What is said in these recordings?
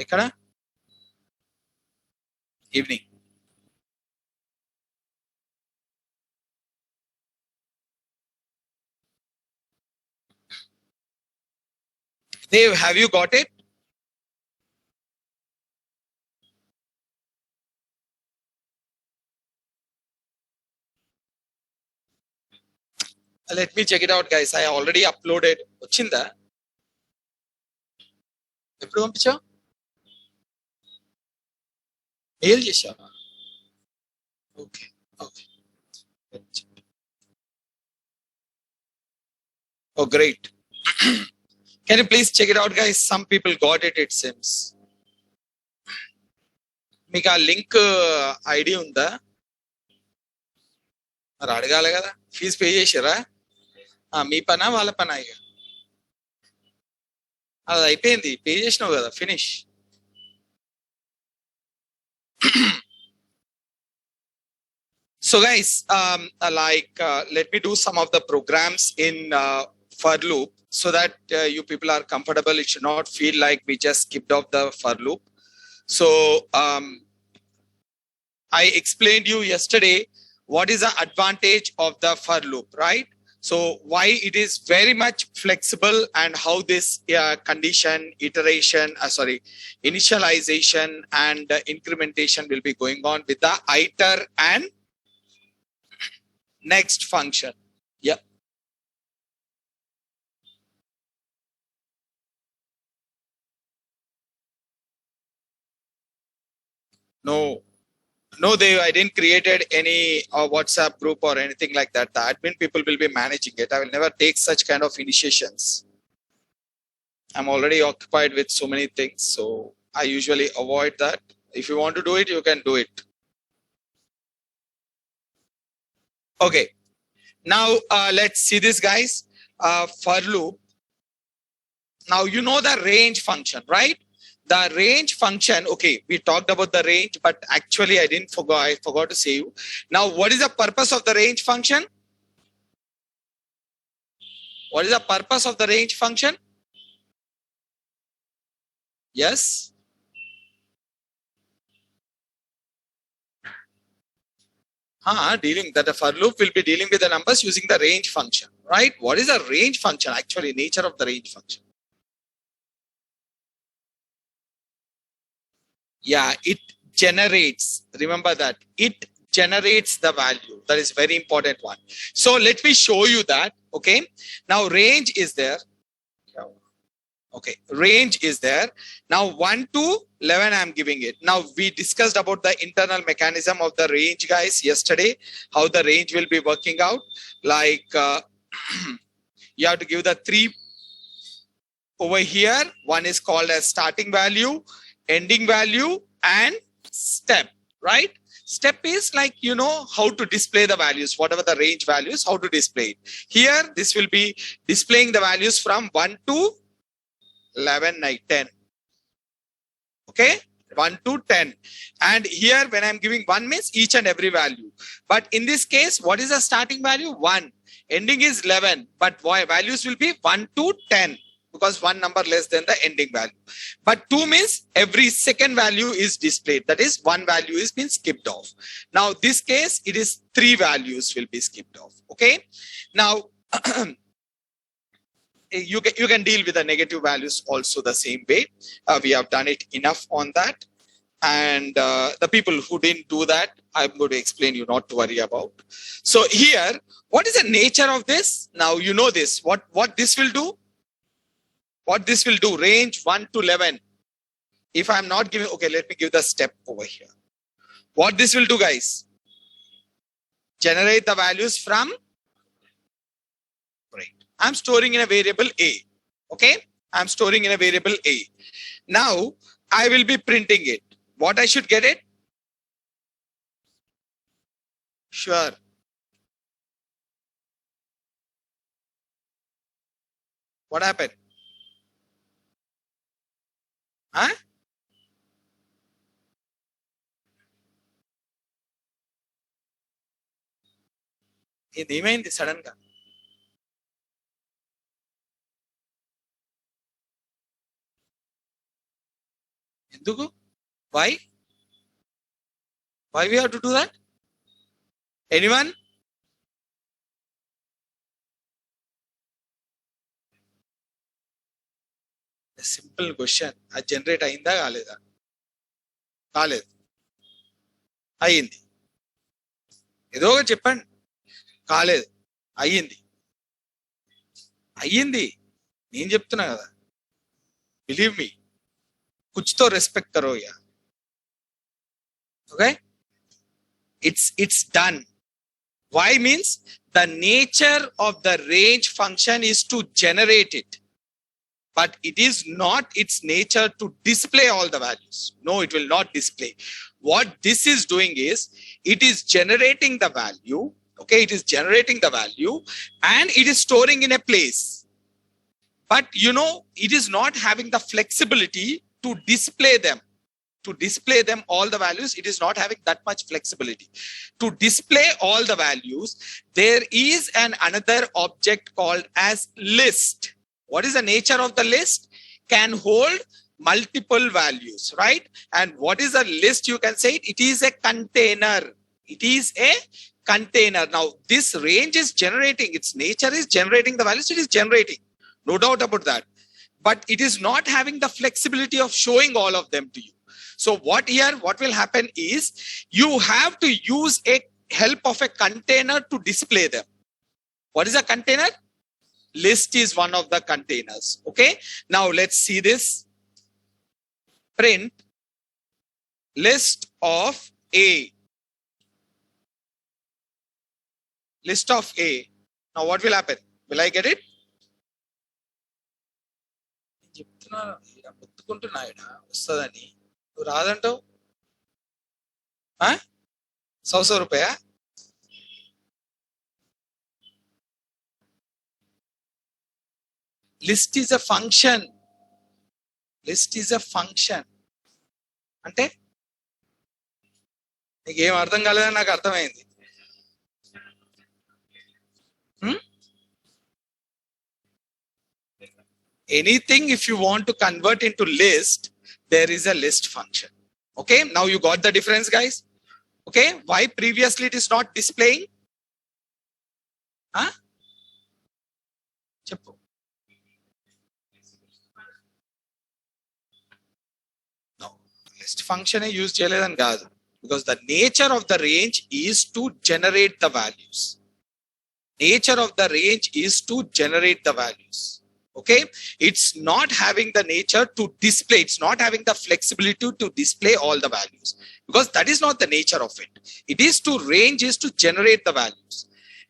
ఎక్కడ evening Dave, have you got it? Let me check it out, guys. I already uploaded. వచ్చిందా ఎప్పుడు పంపించావు mail చేశావా okay okay Oh, great. Can you please check it out, guys? Some people got it, it seems. మీకు ఆ link ID ఉందా మరి అడగాలి కదా fee pay చేసారా మీ పనా వాళ్ళ పనా ఇక అది అయిపోయింది పే చేసినావు కదా finish So guys, let me do some of the programs in for loop so that you people are comfortable. It should not feel like we just skipped off the for loop. So I explained you yesterday what is the advantage of the for loop, right? So why it is very much flexible and how this condition, iteration, initialization and incrementation will be going on with the iter and next function. Yeah. No, I didn't created any WhatsApp group or anything like that. The admin people will be managing it. I will never take such kind of initiations. I'm already occupied with so many things. So I usually avoid that. If you want to do it, you can do it. Okay. Now let's see this, guys. For loop. Now you know the range function, right? The range function, okay, we talked about the range, but actually I forgot to say you. Now, what is the purpose of the range function? What is the purpose of the range function? Yes. Dealing that the for loop will be dealing with the numbers using the range function, right? What is the range function? Actually, nature of the range function. Yeah, it generates. Remember that it generates the value. That is very important one. So let me show you that. Okay. Now range is there. Okay, range is there. Now 1 to 11 I'm giving it. Now we discussed about the internal mechanism of the range, guys, yesterday, how the range will be working out. Like you have to give the 3 over here. One is called as starting value, ending value and step, right? Step is like, you know, how to display the values, whatever the range values, how to display it. Here, this will be displaying the values from 1 to 11, 10. Okay, 1 to 10. And here, when I'm giving 1 means each and every value. But in this case, what is the starting value? 1. Ending is 11. But why values will be 1 to 10. Because one number less than the ending value. But 2 means every second value is displayed. That is, one value is been skipped off. Now, this case, it is 3 values will be skipped off. Okay. Now, you can deal with the negative values also the same way. We have done it enough on that. And the people who didn't do that, I'm going to explain you, not to worry about. So here, what is the nature of this? Now, you know this. What this will do? What this will do, range 1 to 11. If I'm not giving, okay, let me give the step over here. What this will do, guys? Generate the values from, right. I'm storing in a variable A. Okay, I'm storing in a variable A. Now, I will be printing it. What I should get it? Sure. What happened? Huh? ఇదేమైంది sudden గా Enduku? Why? Why we have to do that? Anyone? A simple question. A generate అయిందా కాలేదా? కాలేదు. అయ్యింది. ఏదో ఒకటి చెప్పండి. కాలేదు. అయ్యింది. అయ్యింది. నేను చెప్తున్నా కదా. Believe me. कुछ तो respect करो यार. Okay? It's done. Why means the nature of the range function is to generate it. But it is not its nature to display all the values. No, it will not display. What this is doing is, it is generating the value. Okay, it is generating the value and it is storing in a place. But you know, it is not having the flexibility to display them. To display them all the values, it is not having that much flexibility. To display all the values, there is another object called as list. What is the nature of the list? Can hold multiple values, right? And what is a list? You can say it is a container. It is a container. Now, this range is generating, its nature is generating the values, it is generating. No doubt about that. But it is not having the flexibility of showing all of them to you. So what will happen is, you have to use a help of a container to display them. What is a container? List is one of the containers. Okay. Now let's see this. Print list of A. List of A. Now what will happen? Will I get it? వస్తుందని నువ్వు రాదంటావు. 100 రూపాయా? List is a function. List is a function. అంటే నీకేం అర్థం కాలేదని నాకు అర్థమైంది. Anything, if you want to convert into list, there is a list function. Okay, now you got the difference, guys. Okay, why previously it is not displaying? Cheppu. No, list function is used cheyaledani kaadu, because the nature of the range is to generate the values. Nature of the range is to generate the values. Okay, it's not having the nature to display, it's not having the flexibility to display all the values, because that is not the nature of it. It is to range, is to generate the values.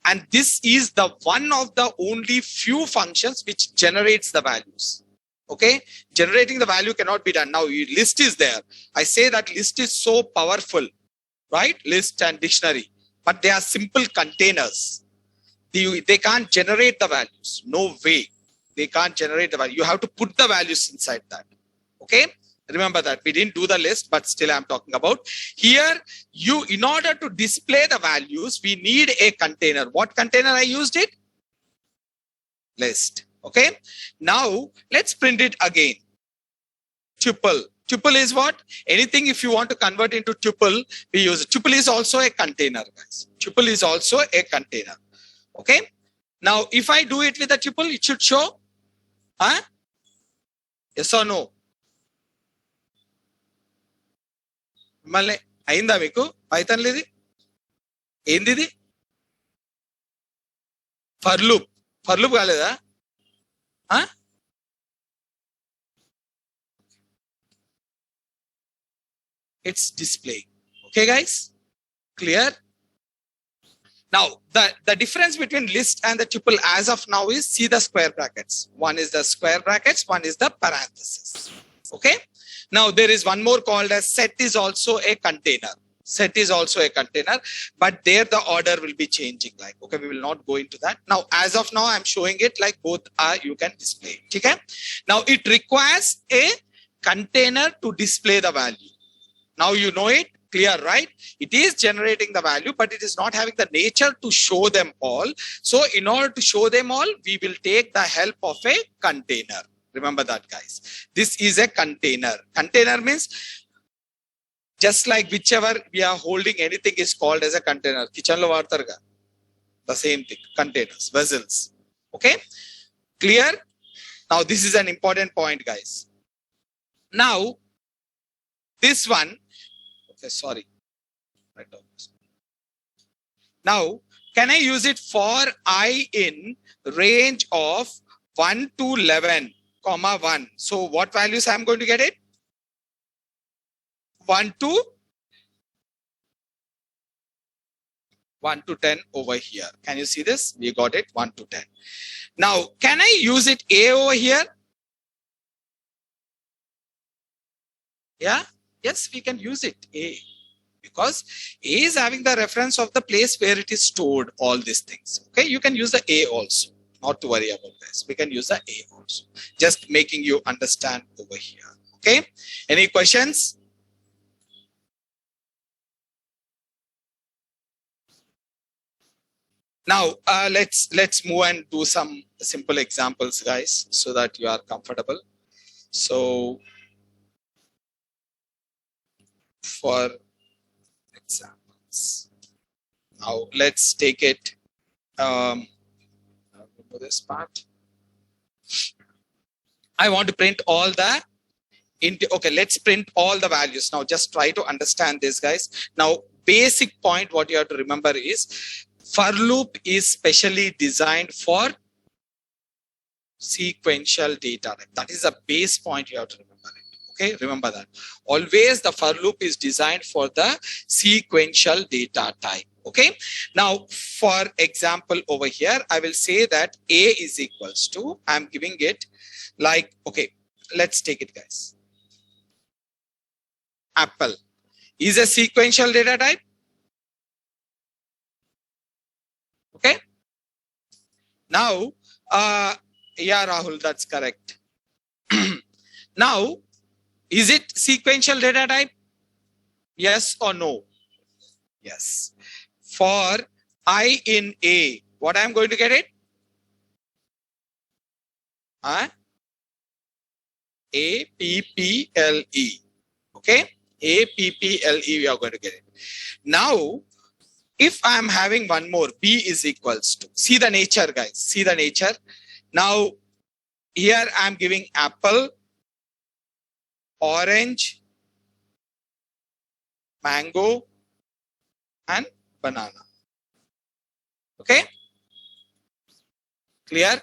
And this is the one of the only few functions which generates the values. Okay, generating the value cannot be done. Now list is there. I say that list is so powerful, right? List and dictionary, but they are simple containers. They can't generate the values. No way. They can't generate the value. You have to put the values inside that. Okay, remember that we didn't do the list, but still I'm talking about here. In order to display the values, we need a container. What container I used it? List. Okay, now let's print it again. Tuple. Tuple is what? Anything if you want to convert into tuple, we use it. Tuple is also a container, guys. Tuple is also a container. Okay, now if I do it with a tuple, it should show. Yes or no? మళ్ళీ అయిందా మీకు Python లేది? ఏంది ఇది? For loop. For loop కాలేదా? It's displaying. Okay, guys? Clear? Now, the difference between list and the tuple as of now is, see the square brackets. One is the square brackets, one is the parenthesis. Okay. Now, there is one more called as set is also a container. Set is also a container, but there the order will be changing. Like, okay, we will not go into that. Now, as of now, I'm showing it like both are, you can display. Okay. Now, it requires a container to display the value. Now, you know it. Clear, right? It is generating the value, but it is not having the nature to show them all. So in order to show them all, we will take the help of a container. Remember that, guys. This is a container. Container means just like whichever we are holding, anything is called as a container. Kitchen lo vaartaru ga. The same thing. Containers, vessels. Okay. Clear? Now this is an important point, guys. Now this one. Okay, sorry. Now, can I use it for I in range of 1 to 11, comma 1? So what values I'm going to get it? 1 to 10 over here. Can you see this? We got it 1 to 10. Now, can I use it A over here? Yeah. Yes, we can use it A. Because A is having the reference of the place where it is stored, all these things. Okay, you can use the A also. Not to worry about this. We can use the A also. Just making you understand over here. Okay, any questions? Now, let's move and do some simple examples, guys, so that you are comfortable. So, for examples. Now let's take it. This part. I want to print all the. Okay, let's print all the values. Now just try to understand this, guys. Now basic point what you have to remember is for loop is specially designed for sequential data. That is a base point you have to remember. Okay, remember that. Always the for loop is designed for the sequential data type. Okay, now for example over here, I will say that A is equals to, I'm giving it like, okay, let's take it, guys. Apple is a sequential data type. Okay. Now, yeah, Rahul, that's correct. Now, is it sequential data type? Yes or no? Yes. For I in A, what I'm going to get it? APPLE. Okay. APPLE, we are going to get it. Now, if I'm having one more, B is equals to, see the nature, guys, see the nature. Now, here I'm giving apple, orange, mango, and banana. Okay? Clear?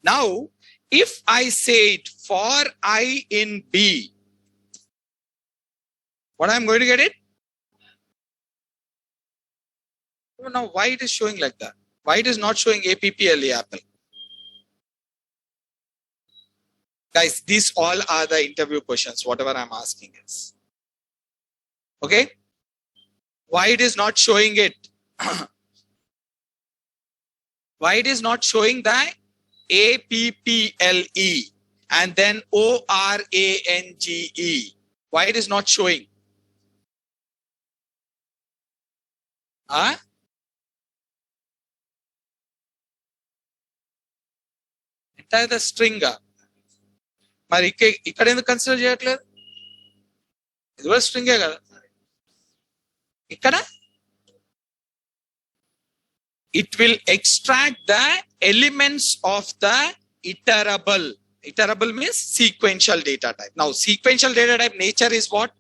Now, if I say it for I in B, what I'm going to get it? Now, why it is showing like that? Why it is not showing APPLE apple? Guys, these all are the interview questions, whatever I'm asking is. Okay? Why it is not showing it? Why it is not showing the APPLE and then ORANGE? Why it is not showing? Entire the string. మరి ఇక్కడ ఎందుకు consider చేయట్లేదు? ఇది కూడా స్ట్రింగే కదా. ఇక్కడ it will extract the elements of the iterable. Iterable means sequential data type. Now sequential data type nature is what?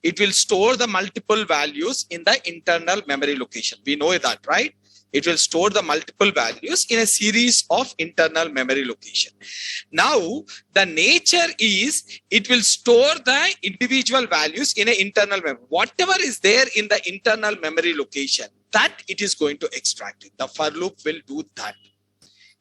It will store the multiple values in the internal memory location. We know that, right? It will store the multiple values in a series of internal memory location. Now, the nature is it will store the individual values in an internal memory. Whatever is there in the internal memory location, that it is going to extract it. The for loop will do that.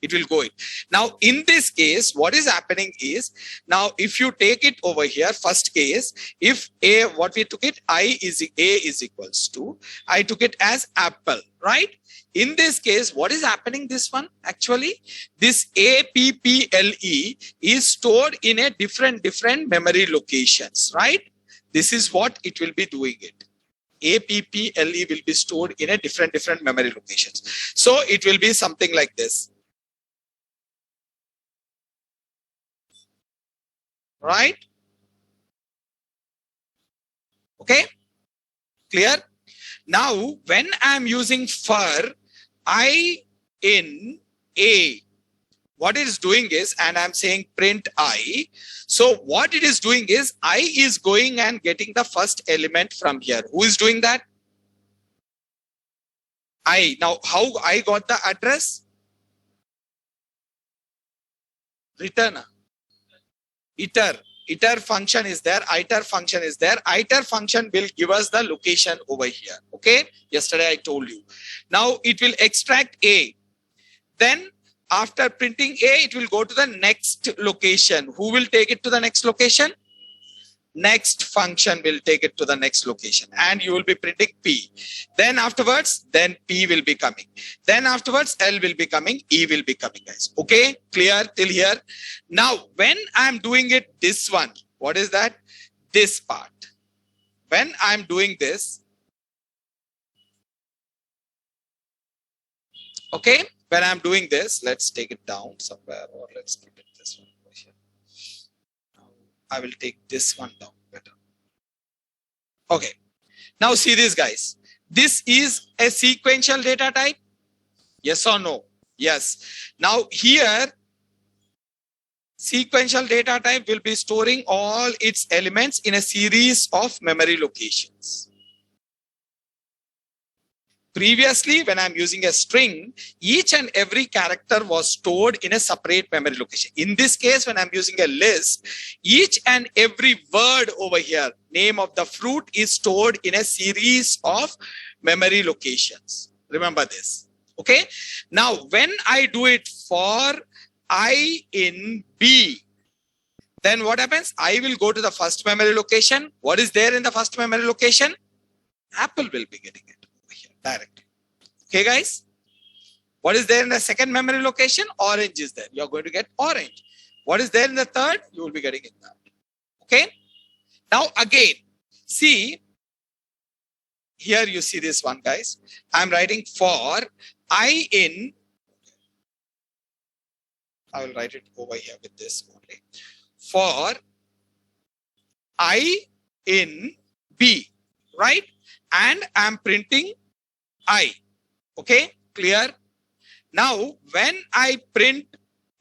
It will go in. Now, in this case, what is happening is, now if you take it over here, first case, if A, what we took it, A is equals to, I took it as apple, right? In this case, what is happening this one? Actually, this APPLE is stored in a different memory locations, right? This is what it will be doing it. APPLE will be stored in a different memory locations. So it will be something like this. right? Okay, clear? Now, when I'm using for I in A, what it is doing is, and I'm saying print I. So what it is doing is I is going and getting the first element from here. Who is doing that? I. Now, how I got the address? Return. Iter function is there, iter function is there. Iter function will give us the location over here. Okay, yesterday I told you. Now it will extract A. Then after printing A, it will go to the next location. Who will take it to the next location? Next function will take it to the next location, and you will be printing P. Then afterwards, then P will be coming. Then afterwards, L will be coming, E will be coming, guys. Okay, clear till here? Now, when I'm doing it, this one, what is that? This part. When I'm doing this, okay, when I'm doing this, let's take it down somewhere, or let's keep it this one over here. I will take this one down better. Okay. Now see this, guys. This is a sequential data type. Yes or no? Yes. Now here, sequential data type will be storing all its elements in a series of memory locations. Previously, when I'm using a string, each and every character was stored in a separate memory location. In this case, when I'm using a list, each and every word over here, name of the fruit, is stored in a series of memory locations. Remember this. Okay. Now, when I do it for I in B, then what happens? I will go to the first memory location. What is there in the first memory location? Apple will be getting it over here directly. Okay, guys. What is there in the second memory location? Orange is there. You're going to get orange. What is there in the third? You will be getting it that. Okay. Now again, see, here you see this one, guys. I'm writing for I in, I will write it over here with this only. For I in B, right? And I'm printing I. Okay, clear? Now, when I print,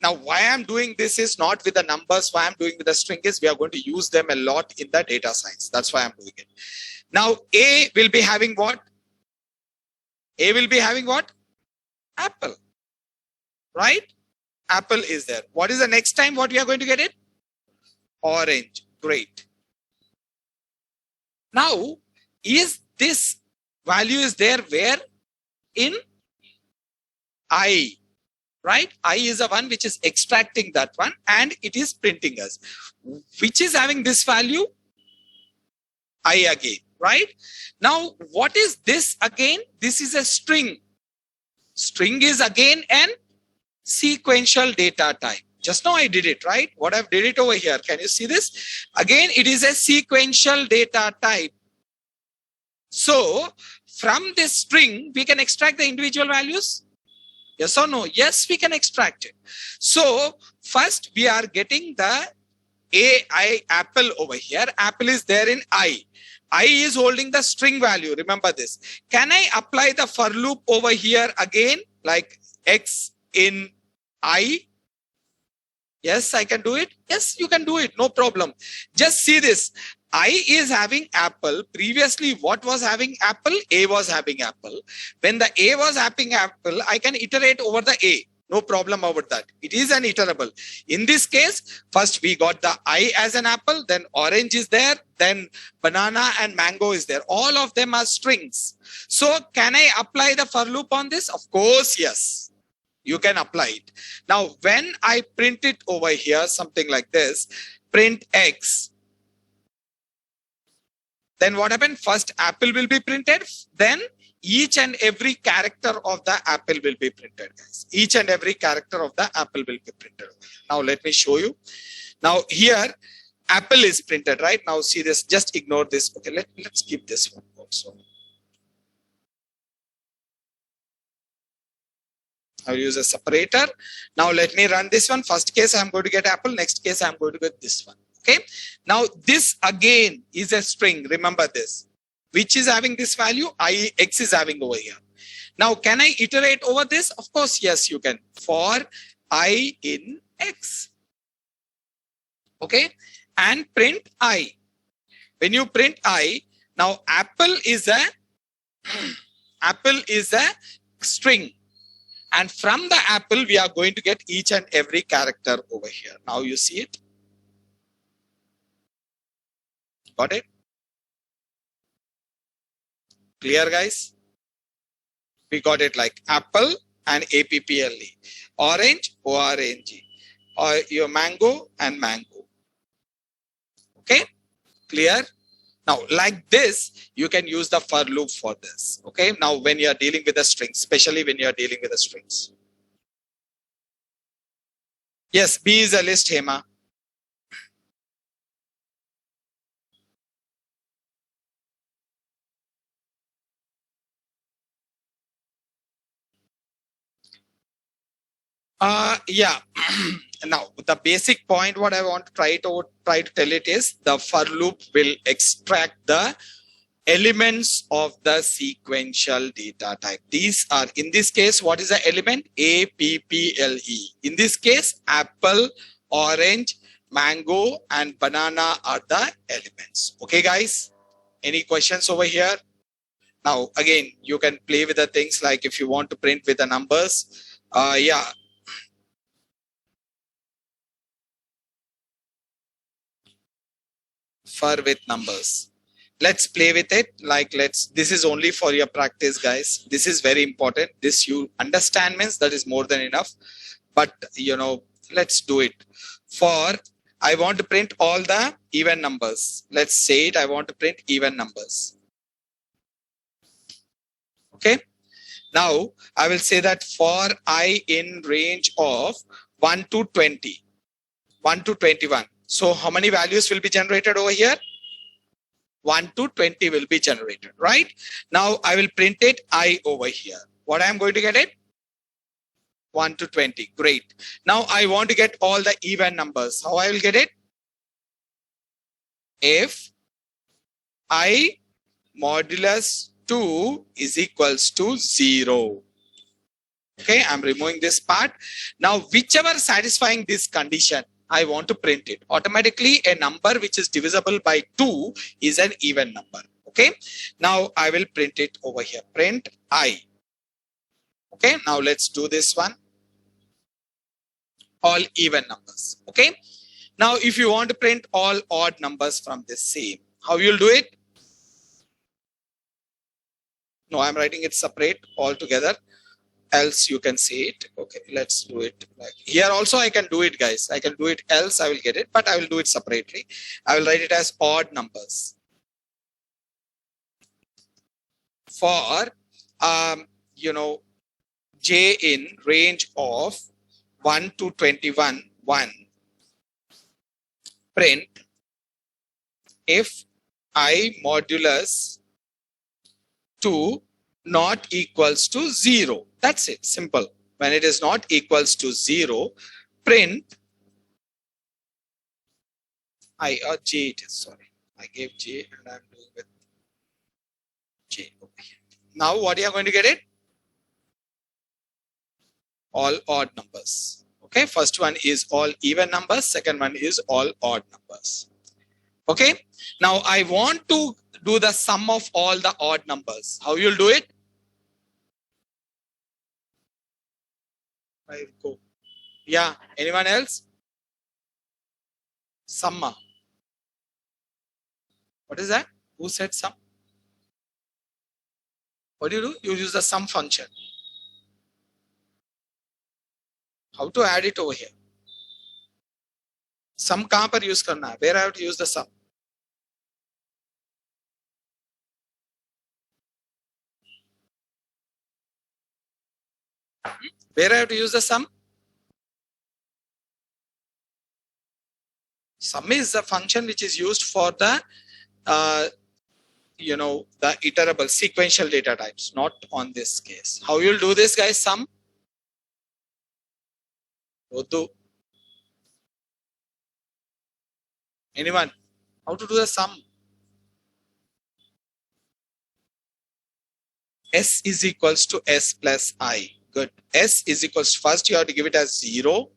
now why I'm doing this is not with the numbers, why I'm doing with the string is we are going to use them a lot in the data science. That's why I'm doing it. Now, A will be having what? A will be having what? Apple, right? Apple is there. What is the next time what we are going to get it? Orange. Great. Now, is this value is there where? In I, right? I is the one which is extracting that one and it is printing us. Which is having this value? I again, right? Now, what is this again? This is a string. String is again an sequential data type. Just now I did it, right? What I've did it over here. Can you see this? Again, it is a sequential data type. So from this string, we can extract the individual values. Yes or no? Yes, we can extract it. So first we are getting the AI apple over here. Apple is there in I. I is holding the string value. Remember this. Can I apply the for loop over here again? Like X in I? Yes, I can do it. Yes, you can do it. No problem. Just see this. I is having apple. Previously, what was having apple? A was having apple. When the A was having apple, I can iterate over the A. No problem about that. It is an iterable. In this case, first we got the I as an apple, then orange is there, then banana and mango is there. All of them are strings. So can I apply the for loop on this? Of course, yes. You can apply it. Now, when I print it over here, something like this, print X, then what happened? First apple will be printed, then each and every character of the apple will be printed, guys. Each and every character of the apple will be printed. Now let me show you. Now here, apple is printed, right? Now see this, just ignore this. Okay, let's keep this one also. I'll use a separator. Now let me run this one. First case, I'm going to get apple. Next case, I'm going to get this one. Okay. Now this again is a string. Remember this, which is having this value, x is having over here. Now, can I iterate over this? Of course, yes, you can. For I in x. Okay. And print I. When you print I, now apple is a string. And from the apple, we are going to get each and every character over here. Now you see it. Got it? Clear, guys? We got it like apple and apple, orange, orange, or your mango and mango. Okay, clear? Now, like this, you can use the for loop for this. Okay, now when you are dealing with the strings, especially when you are dealing with the strings. Yes, B is a list, Hema. Yeah. Now the basic point what I want to try to tell it is the for loop will extract the elements of the sequential data type. These are, in this case, what is the element? APPLE. In this case, apple, orange, mango, and banana are the elements. Okay, guys? Any questions over here? Now, again, you can play with the things like if you want to print with the numbers. Yeah. For with numbers. Let's play with it. Like this is only for your practice, guys. This is very important. This you understand means that is more than enough. But let's do it. For I want to print all the even numbers. Let's say it. I want to print even numbers. Okay. Now I will say that for I in range of 1 to 20, 1 to 21. So how many values will be generated over here? 1 to 20 will be generated, right? Now I will print it I over here. What I am going to get it? 1 to 20. Great. Now I want to get all the even numbers. How I will get it? If I modulus 2 is equals to 0. Okay, I'm removing this part. Now, whichever satisfying this condition, I want to print it. Automatically, a number which is divisible by 2 is an even number. Okay, now I will print it over here. Print I. Okay, now let's do this one. All even numbers. Okay, now if you want to print all odd numbers from this same, how you'll do it? No, I'm writing it separate altogether. Else you can say it. Okay, let's do it. Like here also I can do it, guys. I can do it else I will get it, but I will do it separately. I will write it as odd numbers. For j in range of 1 to 21, 1, print if I modulus 2 not equals to 0. That's it. Simple. When it is not equals to 0, print I or j it is. Sorry, I gave j and I'm doing with j over here. Now what are you going to get it? All odd numbers. Okay, first one is all even numbers. Second one is all odd numbers. Okay, now I want to do the sum of all the odd numbers. How you'll do it? I'll go. Yeah, anyone else? Summa. What is that? Who said sum? What do? You use the sum function. How to add it over here? Sum कहाँ पर use करना है? Where I have to use the sum? Where I have to use the sum? Sum is the function which is used for the the iterable sequential data types, not on this case. How you'll do this, guys? Sum. Go to Anyone? How to do the sum? S is equals to S plus I. Good. S is equals to, first you have to give it as 0.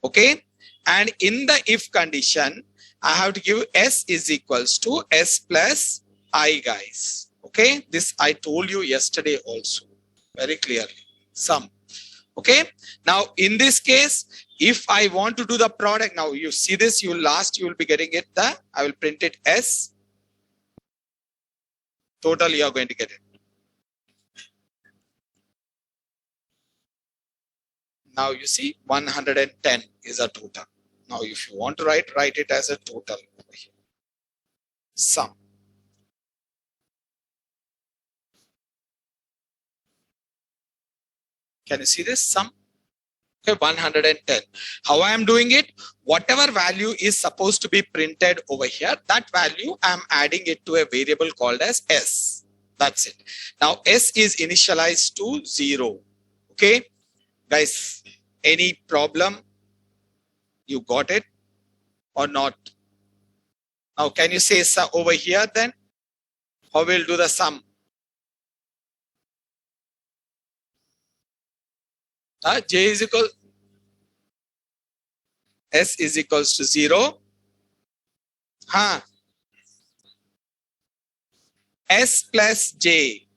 Okay. And in the if condition, I have to give S is equals to S plus I, guys. Okay. This I told you yesterday also very clearly. Sum. Okay. Now in this case, if I want to do the product, now you see this, you will be getting it. I will print it S. Total, you are going to get it. Now you see 110 is a total. Now if you want to write it as a total over here. Sum. Can you see this sum? Okay, 110. How I am doing it? Whatever value is supposed to be printed over here, that value I am adding it to a variable called as S. That's it. Now S is initialized to 0. Okay, guys, any problem? You got it or not? Now can you say so over here then? How we'll do the sum? J is equal, S is equals to 0. S plus J.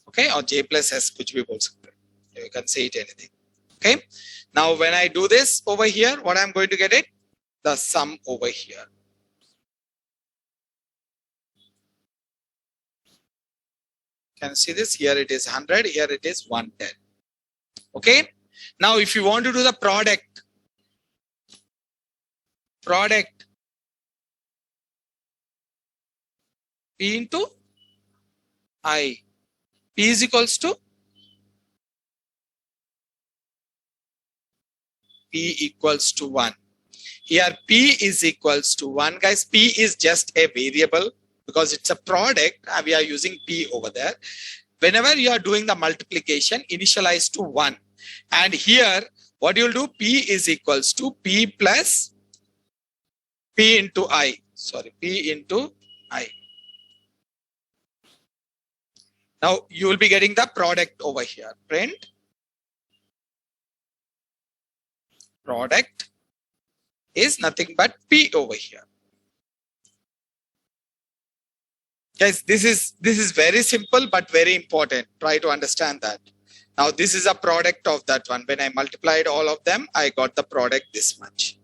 Okay, or J plus S, kuch bhi bol sakte hain. You can say it anything. Okay. Now when I do this over here, what I'm going to get it? The sum over here. Can you see this? Here it is 100. Here it is 110. Okay. Now if you want to do the product P into I. P is equals to P equals to 1. Here P is equals to 1. Guys, P is just a variable because it's a product. We are using P over there. Whenever you are doing the multiplication, initialize to 1. And here, what you'll do, P is equals to P plus P into I. Sorry, P into I. Now you will be getting the product over here. Print product is nothing but P over here. Guys, this is very simple but very important. Try to understand that. Now this is a product of that one. When I multiplied all of them, I got the product this much.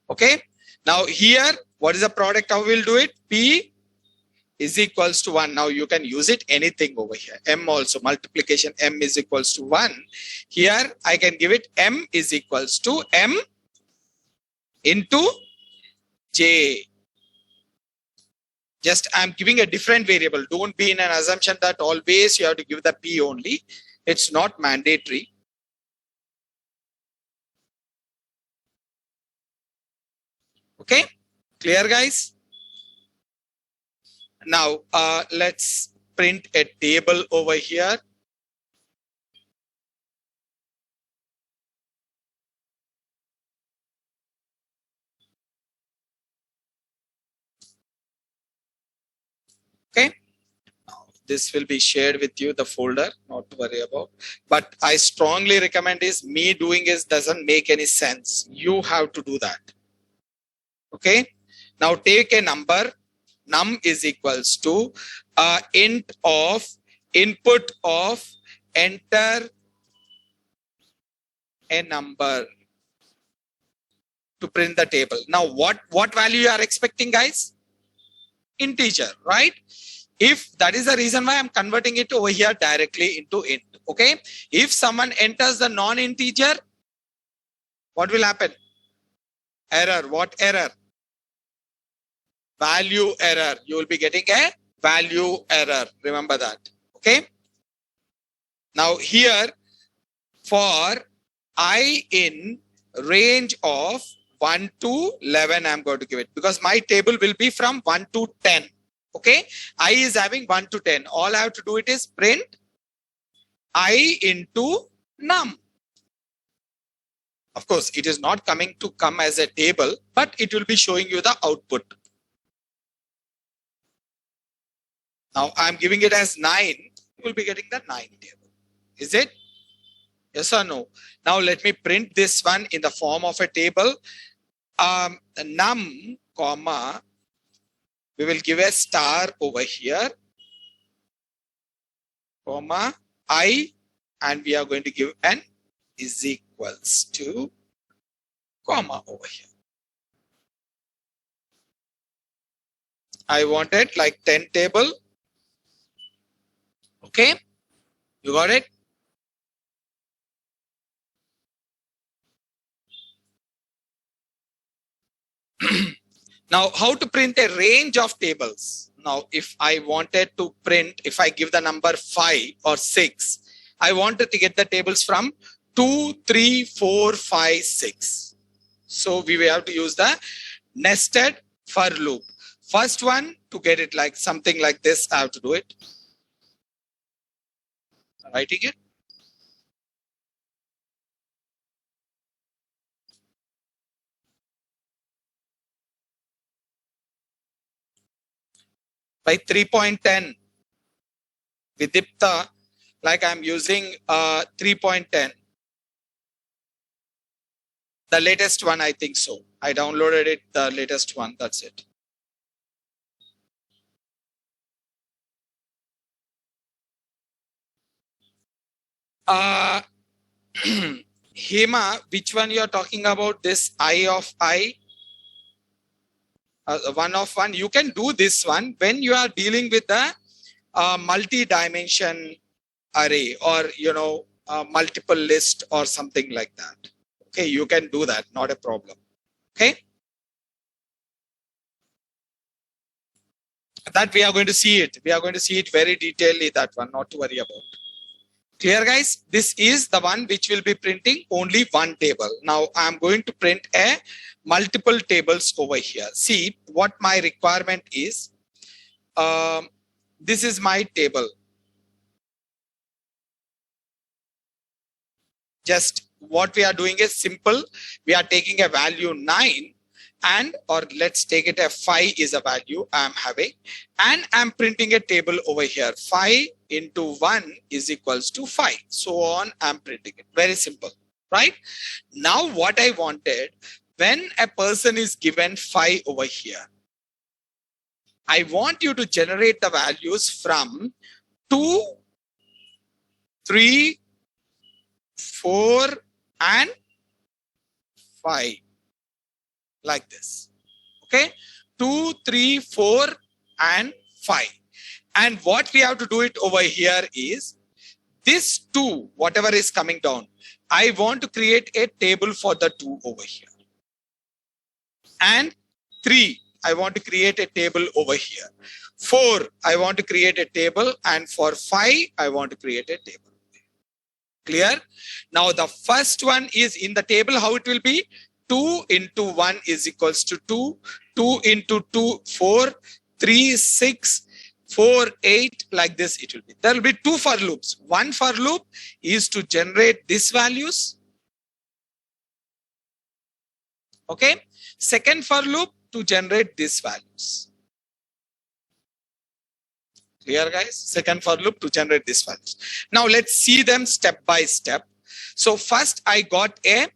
Okay. Now here, what is the product? How we'll do it? P is equals to 1. Now you can use it anything over here. M also, multiplication M is equals to 1. Here I can give it M is equals to M into J. Just I'm giving a different variable. Don't be in an assumption that always you have to give the P only. It's not mandatory. Okay, clear guys? Now let's print a table over here. Okay, now this will be shared with you, the folder, not to worry about. But I strongly recommend is me doing is doesn't make any sense. You have to do that. Okay, now take a number. Num is equals to int of input of enter a number to print the table. Now what value you are expecting, guys? Integer, right? If that is the reason why I'm converting it over here directly into int. Okay, if someone enters the non-integer, what will happen? Error. What error? Value error. You will be getting a value error. Remember that. Okay. Now here for I in range of 1 to 11, I'm going to give it because my table will be from 1 to 10. Okay. I is having 1 to 10. All I have to do it is print I into num. Of course, it is not come as a table, but it will be showing you the output. Now I'm giving it as 9. You will be getting the 9 table. Is it? Yes or no? Now let me print this one in the form of a table. Num, comma, we will give a star over here, comma, I, and we are going to give n is equals to, comma over here. I wanted like 10 table. Okay, you got it? Now, how to print a range of tables? Now, if I wanted to print, if I give the number 5 or 6, I wanted to get the tables from 2, 3, 4, 5, 6. So we will have to use the nested for loop. First one, to get it like something like this, I have to do it. Writing it. By 3.10, Vidipta, like I'm using 3.10. The latest one, I think so. I downloaded it, the latest one, that's it. Hema, which one you are talking about? This I of I? 1 of 1. You can do this one when you are dealing with the multi-dimension array, or multiple list or something like that. Okay, you can do that, not a problem. Okay, that we are going to see it. We are going to see it very detailedly, that one, not to worry about. Clear, guys? This is the one which will be printing only one table. Now I'm going to print a multiple tables over here. See what my requirement is. This is my table. Just what we are doing is simple. We are taking a value 9, and or let's take it a 5 is a value I'm having, and I'm printing a table over here. 5 into 1 is equals to 5. So on, I'm printing it. Very simple, right? Now what I wanted, when a person is given 5 over here, I want you to generate the values from 2, 3, 4, and 5. Like this. Okay, 2, 3, 4, and 5. And what we have to do it over here is this 2, whatever is coming down, I want to create a table for the 2 over here. And 3, I want to create a table over here. 4, I want to create a table. And for 5, I want to create a table. Clear? Now the first one is in the table, how it will be? 2 into 1 is equals to 2. 2 into 2, 4. 3, 6. 4, 8, like this it will be. There will be 2 for loops. One for loop is to generate these values. Okay. Second for loop to generate these values. Clear, guys? Second for loop to generate these values. Now let's see them step by step. So first I got a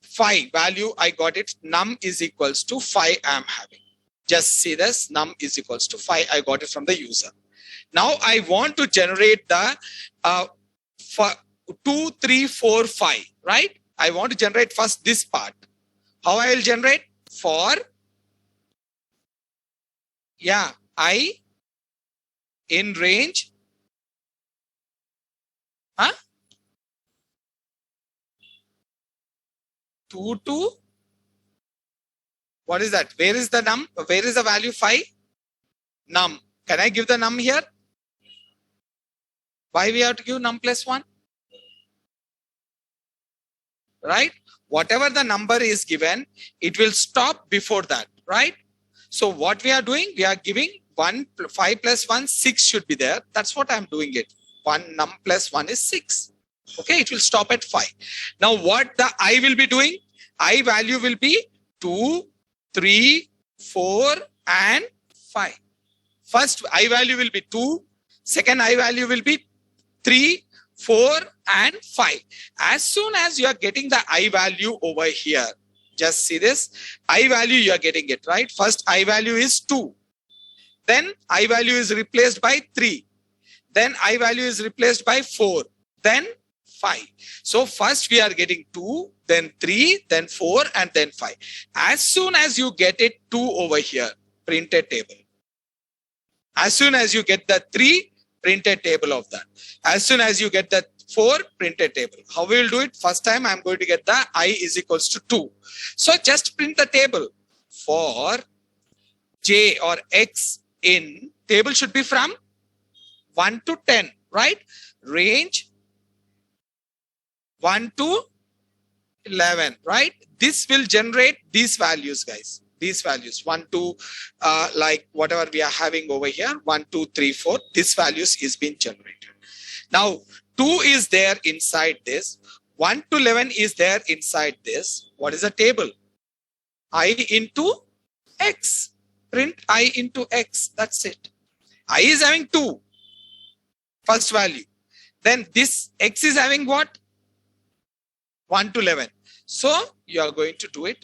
5 value. I got it. Num is equals to 5 I am having. Just see this, num is equals to 5. I got it from the user. Now I want to generate the 2, 3, 4, 5, right? I want to generate first this part. How I will generate? For, yeah, I in range. Huh? 2 to, what is that? Where is the num? Where is the value 5? Num. Can I give the num here? Why we have to give num plus 1? Right? Whatever the number is given, it will stop before that, right? So what we are doing, we are giving 5 plus 1, 6 should be there. That's what I'm doing it. 1 num plus 1 is 6. Okay, it will stop at 5. Now what the I will be doing? I value will be 2, 3, 4 and 5. First I value will be 2. Second I value will be 3, 4 and 5. As soon as you are getting the I value over here, just see this. I value you are getting it, right? First I value is 2. Then I value is replaced by 3. Then I value is replaced by 4. Then 5. So first we are getting 2, then 3, then 4 and then 5. As soon as you get it 2 over here, print a table. As soon as you get the 3, print a table of that. As soon as you get the 4, print a table. How we will do it? First time I'm going to get the I is equals to 2. So just print the table for J or X in table should be from 1 to 10, right? Range 1 to 11, right? This will generate these values, guys. These values 1 to like whatever we are having over here, 1, 2, 3, 4. This values is being generated. Now 2 is there inside this. 1 to 11 is there inside this. What is the table? I into X. Print I into X. That's it. I is having 2. First value. Then this X is having what? 1 to 11. So you are going to do it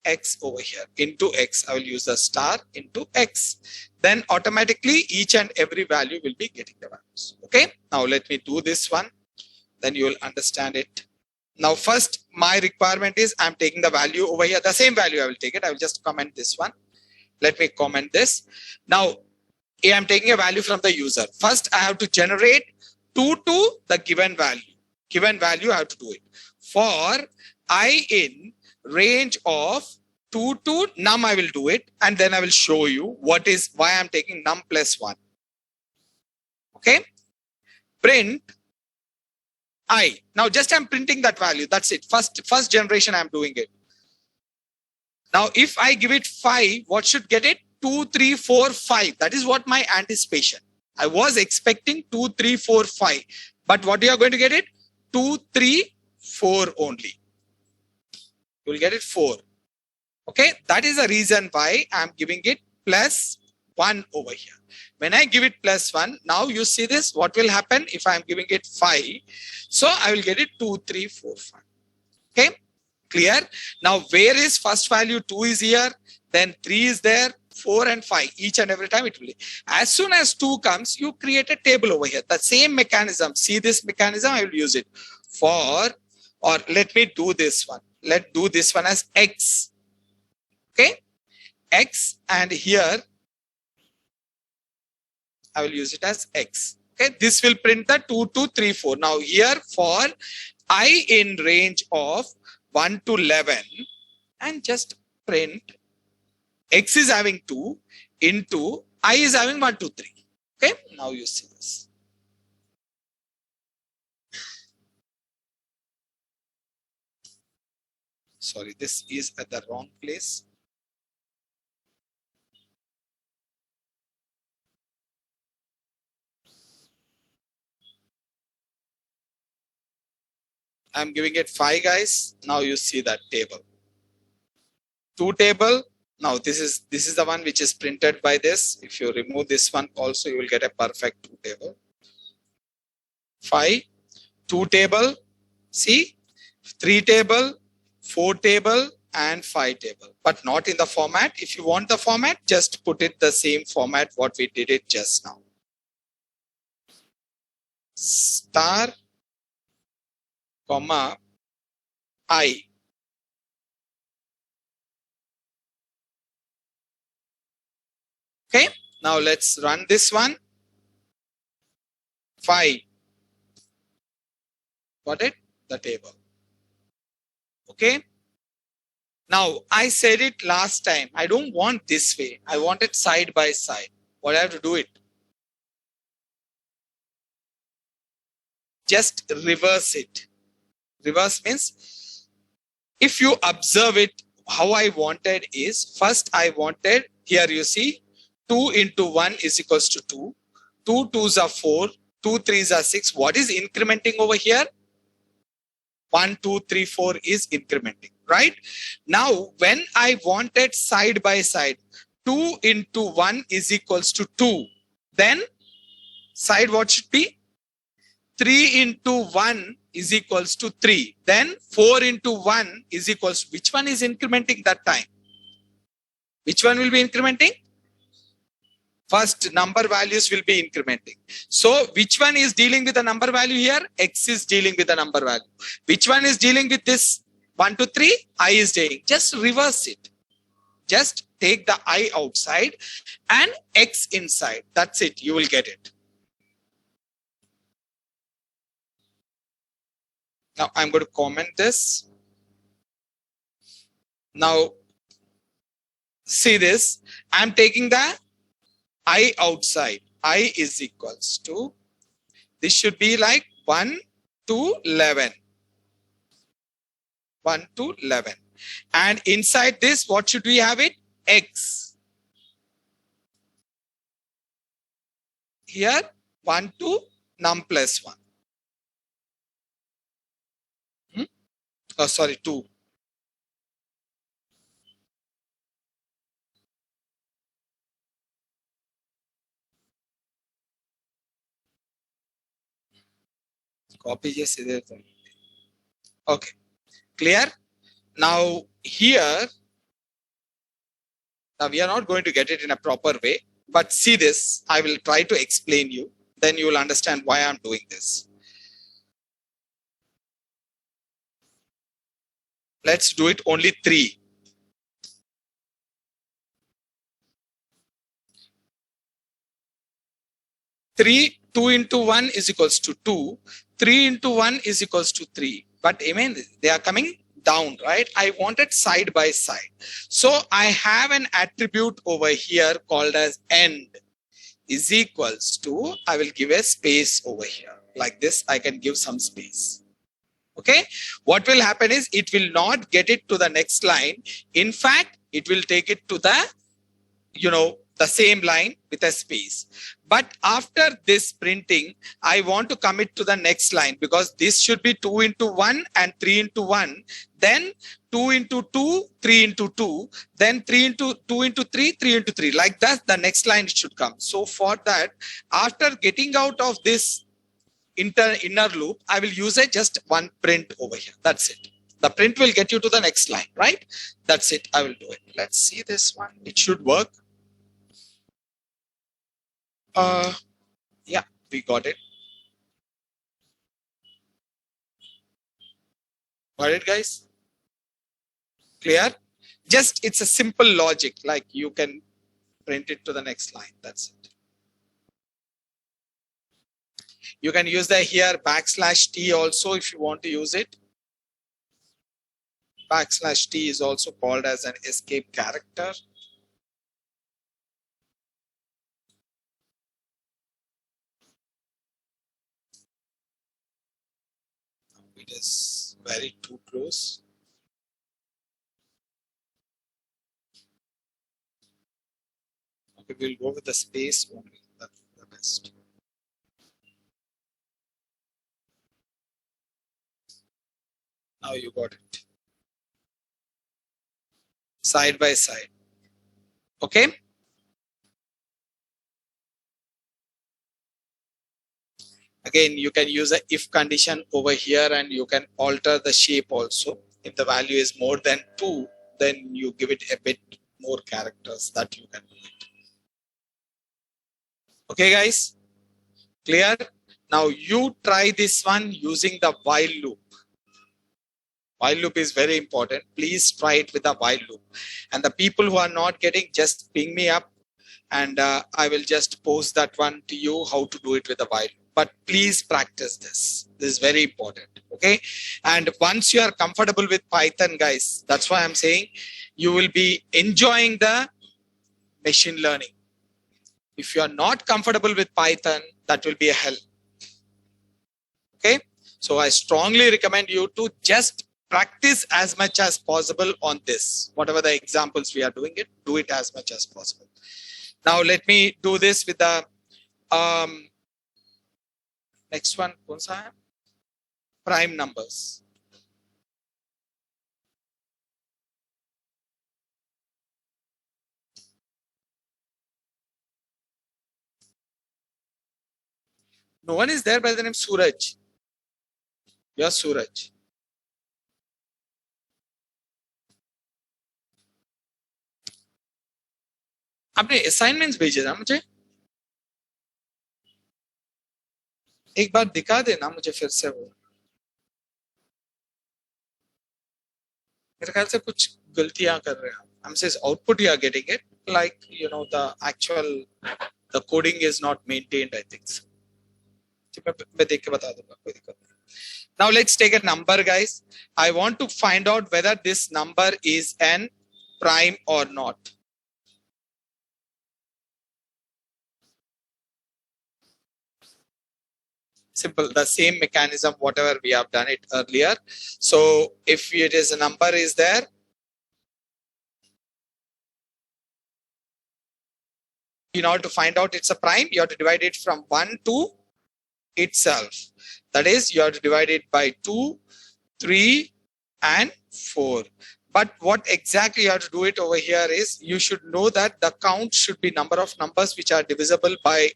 X over here into X. I will use the star into X. Then automatically each and every value will be getting the values. Okay. Now let me do this one. Then you will understand it. Now first my requirement is I'm taking the value over here. The same value I will take it. I will just comment this one. Let me comment this. Now I'm taking a value from the user. First I have to generate 2 to the given value. Given value I have to do it. For I in range of 2 to num I will do it, and then I will show you what is why I'm taking num plus 1. Okay. Print I. Now just I'm printing that value. That's it. First generation I'm doing it. Now if I give it 5, what should get it? 2, 3, 4, 5. That is what my anticipation. I was expecting 2, 3, 4, 5. But what you are going to get it? 2, 3, 4 only. You will get it 4. Okay. That is the reason why I'm giving it plus 1 over here. When I give it plus 1, now you see this. What will happen if I'm giving it 5? So I will get it 2, 3, 4, 5. Okay. Clear? Now where is first value? 2 is here. Then 3 is there. 4 and 5. Each and every time it will be. As soon as 2 comes, you create a table over here. The same mechanism. See this mechanism? I will use it for, or let me do this one. Let's do this one as X. Okay. X, and here I will use it as X. Okay. This will print the 2, 2, 3, 4. Now here for I in range of 1 to 11, and just print X is having 2 into I is having 1, 2, 3. Okay. Now you see this. Sorry, this is at the wrong place. I'm giving it 5, guys. Now you see that table. 2 table. Now this is the one which is printed by this. If you remove this one also, you will get a perfect 2 table. 5, 2 table. See, 3 table, 4 table and 5 table, but not in the format. If you want the format, just put it the same format what we did it just now. Star, comma, I. Okay, now let's run this one. 5. Got it? The table. Okay. Now I said it last time. I don't want this way. I want it side by side. What I have to do it? Just reverse it. Reverse means if you observe it, how I wanted is first I wanted here you see 2 into 1 is equals to 2. 2 2s are 4. 2 3s are 6. What is incrementing over here? 1, 2, 3, 4 is incrementing, right? Now, when I wanted side by side, 2 into 1 is equals to 2. Then side what should be? 3 into 1 is equals to 3. Then 4 into 1 is equals to, which one is incrementing that time? Which one will be incrementing? First number values will be incrementing. So which one is dealing with the number value here? X is dealing with the number value. Which one is dealing with this 1 to 3? I is dealing. Just reverse it. Just take the I outside and X inside. That's it. You will get it. Now I'm going to comment this. Now see this. I'm taking the I outside. I is equals to, this should be like 1 to 11. 1 to 11. And inside this, what should we have it? X. Here, 1 to num plus 1. Oh, sorry, 2. Copy just there. Okay, clear? Now here, now we are not going to get it in a proper way, but see this, I will try to explain you. Then you will understand why I'm doing this. Let's do it only 3. Three, 2 into 1 is equals to 2. 3 into 1 is equals to 3. But I mean, they are coming down, right? I wanted side by side. So I have an attribute over here called as end is equals to, I will give a space over here. Like this, I can give some space. Okay. What will happen is it will not get it to the next line. In fact, it will take it to the, the same line with a space. But after this printing, I want to commit to the next line because this should be 2 into 1 and 3 into 1. Then 2 into 2, 3 into 2. Then 3 into 2 into 3, 3 into 3. Like that, the next line should come. So for that, after getting out of this inner loop, I will use just one print over here. That's it. The print will get you to the next line, right? That's it. I will do it. Let's see this one. It should work. Yeah, we got it. Got it, guys? Clear? Just it's a simple logic, like you can print it to the next line. That's it. You can use the here \t also if you want to use it. \t is also called as an escape character. It is very too close. Okay, we'll go with the space only. That's the best. Now you got it. Side by side. Okay. Again, you can use a if condition over here and you can alter the shape also. If the value is more than 2, then you give it a bit more characters that you can do it. Okay, guys, clear? Now you try this one using the while loop. While loop is very important. Please try it with the while loop. And the people who are not getting, just ping me up and I will just post that one to you, how to do it with the while loop. But please practice this. This is very important. Okay. And once you are comfortable with Python, guys, that's why I'm saying you will be enjoying the machine learning. If you are not comfortable with Python, that will be a hell. Okay. So I strongly recommend you to just practice as much as possible on this. Whatever the examples we are doing it, do it as much as possible. Now let me do this with the Next one कौन सा है? Prime numbers. No one is there by the name Suraj. Yes, Suraj. आपने assignments भेजे ना मुझे? एक बार दिखा देना मुझे फिर से वो. मेरे ख्याल से कुछ गलतियां कर रहे हैं. I'm says output you are getting it, like you know the actual the coding is not maintained, I think so. मैं देख के बता दूंगा, कोई दिक्कत नहीं. Now let's take a number, guys. I want to find out whether this number is an prime or not. Simple, the same mechanism, whatever we have done it earlier. So if it is a number is there, in order to find out it's a prime, you have to divide it from 1 to itself. That is, you have to divide it by 2, 3, and 4. But what exactly you have to do it over here is, you should know that the count should be number of numbers which are divisible by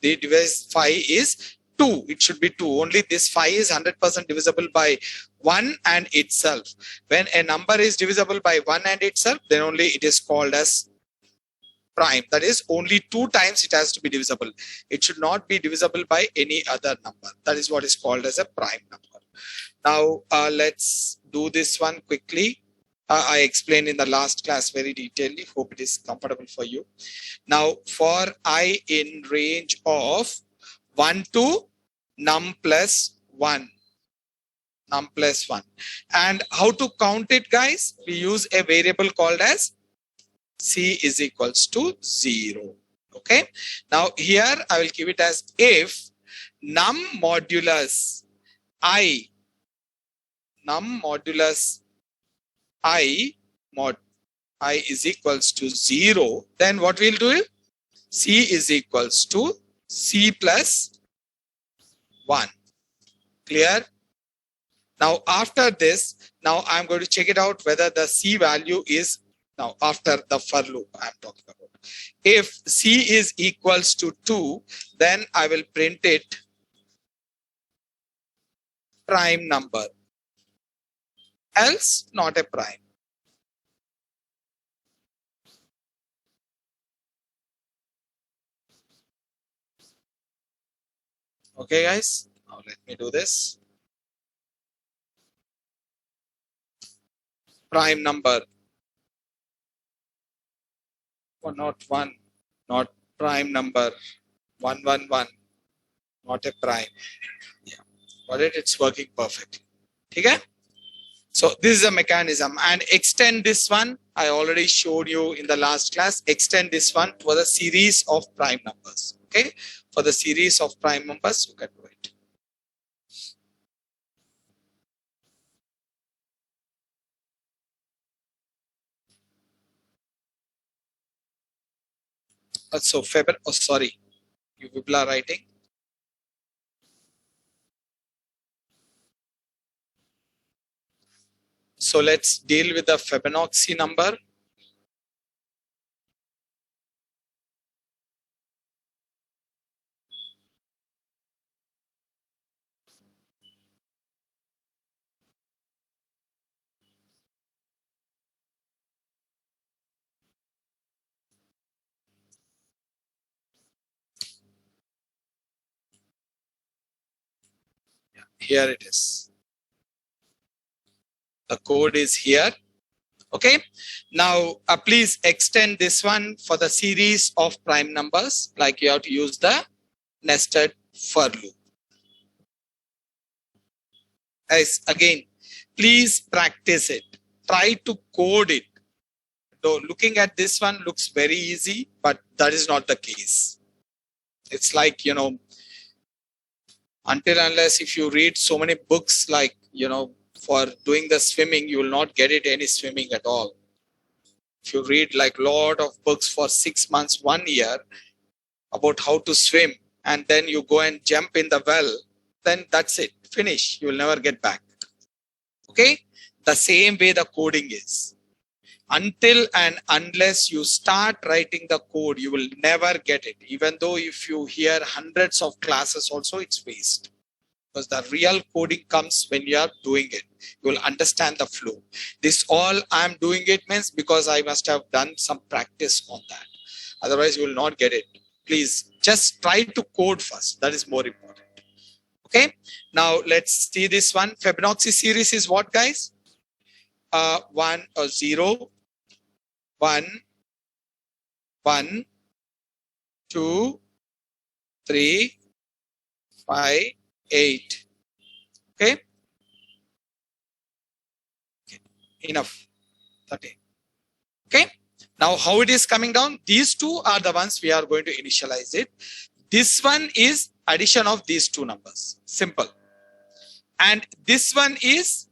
the device 5 is 2. It should be 2. Only this 5 is 100% divisible by 1 and itself. When a number is divisible by 1 and itself, then only it is called as prime. That is, only 2 times it has to be divisible. It should not be divisible by any other number. That is what is called as a prime number. Now let's do this one quickly. I explained in the last class very detailedly. Hope it is comfortable for you. Now for I in range of 1 to num plus 1. Num plus 1. And how to count it, guys? We use a variable called as C is equals to 0. Okay. Now here I will give it as if num modulus I mod I is equals to 0, then what we'll do? C is equals to C plus 1. Clear? Now after this, now I'm going to check it out whether the C value is, now after the for loop I'm talking about. If C is equals to 2, then I will print it prime number, else not a prime. Okay, guys, now let me do this. Prime number 101, not prime number 111, not a prime. Yeah, got it? It's working perfectly. Okay? So this is a mechanism, and extend this one. I already showed you in the last class. Extend this one for the series of prime numbers. Okay? For the series of prime numbers, you can do it. So Faber, oh sorry, you people are writing. So let's deal with the Fibonacci number. Here it is. The code is here. Okay. Now, please extend this one for the series of prime numbers, like you have to use the nested for loop. Guys, again, please practice it. Try to code it. Though looking at this one looks very easy, but that is not the case. It's like, you know, until unless if you read so many books, like, you know, for doing the swimming, you will not get it any swimming at all. If you read like lot of books for 6 months, 1 year about how to swim, and then you go and jump in the well, then that's it. Finish. You will never get back. Okay. The same way the coding is. Until and unless you start writing the code, you will never get it. Even though if you hear hundreds of classes also, it's waste. Because the real coding comes when you are doing it. You will understand the flow. This all I'm doing it means because I must have done some practice on that. Otherwise, you will not get it. Please just try to code first. That is more important. Okay. Now let's see this one. Fibonacci series is what, guys? 1 or 0, 1, 1, 2, 3, 5, 8. Okay. Enough. 13. Okay. Now how it is coming down? These two are the ones we are going to initialize it. This one is addition of these two numbers. Simple. And this one is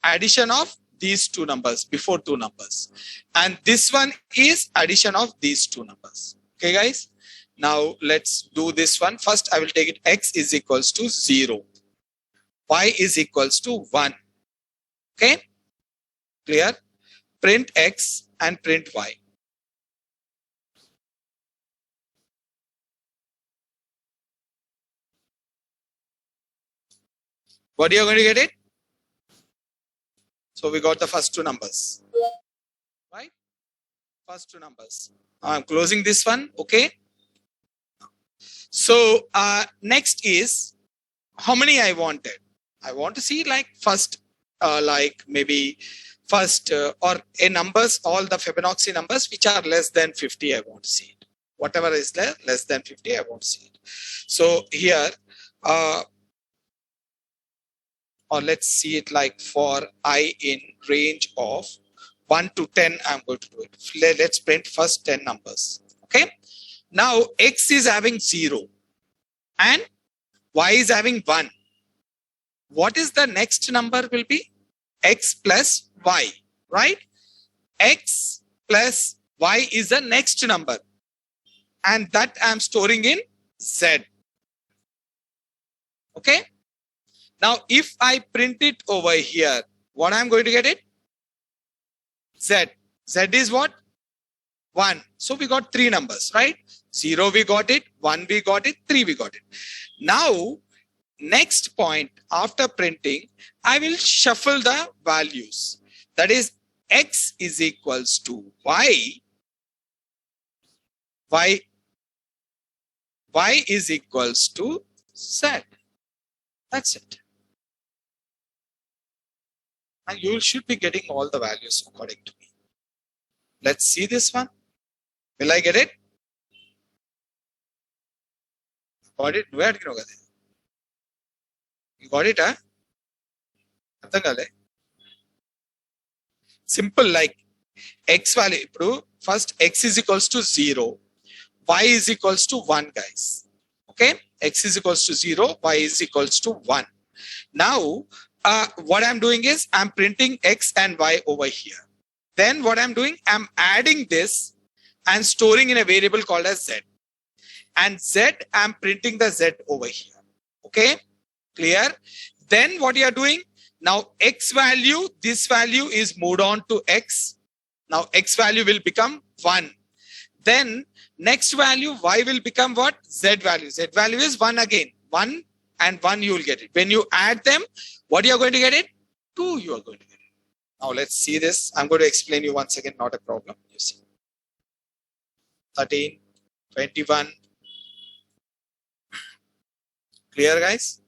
addition of these two numbers before two numbers. And this one is addition of these two numbers. Okay, guys. Now let's do this one. First, I will take it x is equals to 0. Y is equals to 1. Okay. Clear? Print x and print y. What are you going to get it? So we got the first two numbers, right? First two numbers. I'm closing this one. Okay. So next is how many I wanted. I want to see like first, like maybe first or a numbers, all the Fibonacci numbers which are less than 50. I want to see it. Whatever is less than 50, I want to see it. So here, or let's see it like for I in range of 1 to 10, I'm going to do it. Let's print first 10 numbers. Okay. Now x is having 0 and y is having 1. What is the next number will be? X plus y, right? X plus y is the next number. And that I'm storing in Z. Okay. Now, if I print it over here, what I'm going to get it? Z. Z is what? 1. So we got 3 numbers, right? 0 we got it, 1 we got it, 3 we got it. Now, next point after printing, I will shuffle the values. That is x is equals to y. Y is equals to Z. That's it. And you should be getting all the values according to me. Let's see this one. Will I get it? Got it? Where did you get it? You got it, huh? Simple, like x value. First x is equals to 0. Y is equals to 1, guys. Okay? X is equals to 0. Y is equals to 1. Now, what I'm doing is I'm printing x and y over here. Then what I'm doing, I'm adding this and storing in a variable called as z. And z, I'm printing the z over here. Okay, clear? Then what you are doing, now x value, this value is moved on to x. Now x value will become 1. Then next value, y will become what? Z value. Z value is 1 again. 1 and 1 you will get it. When you add them, what you are going to get it? 2 you are going to get it. Now let's see this. I'm going to explain you once again, not a problem. You see. 13, 21. Clear, guys?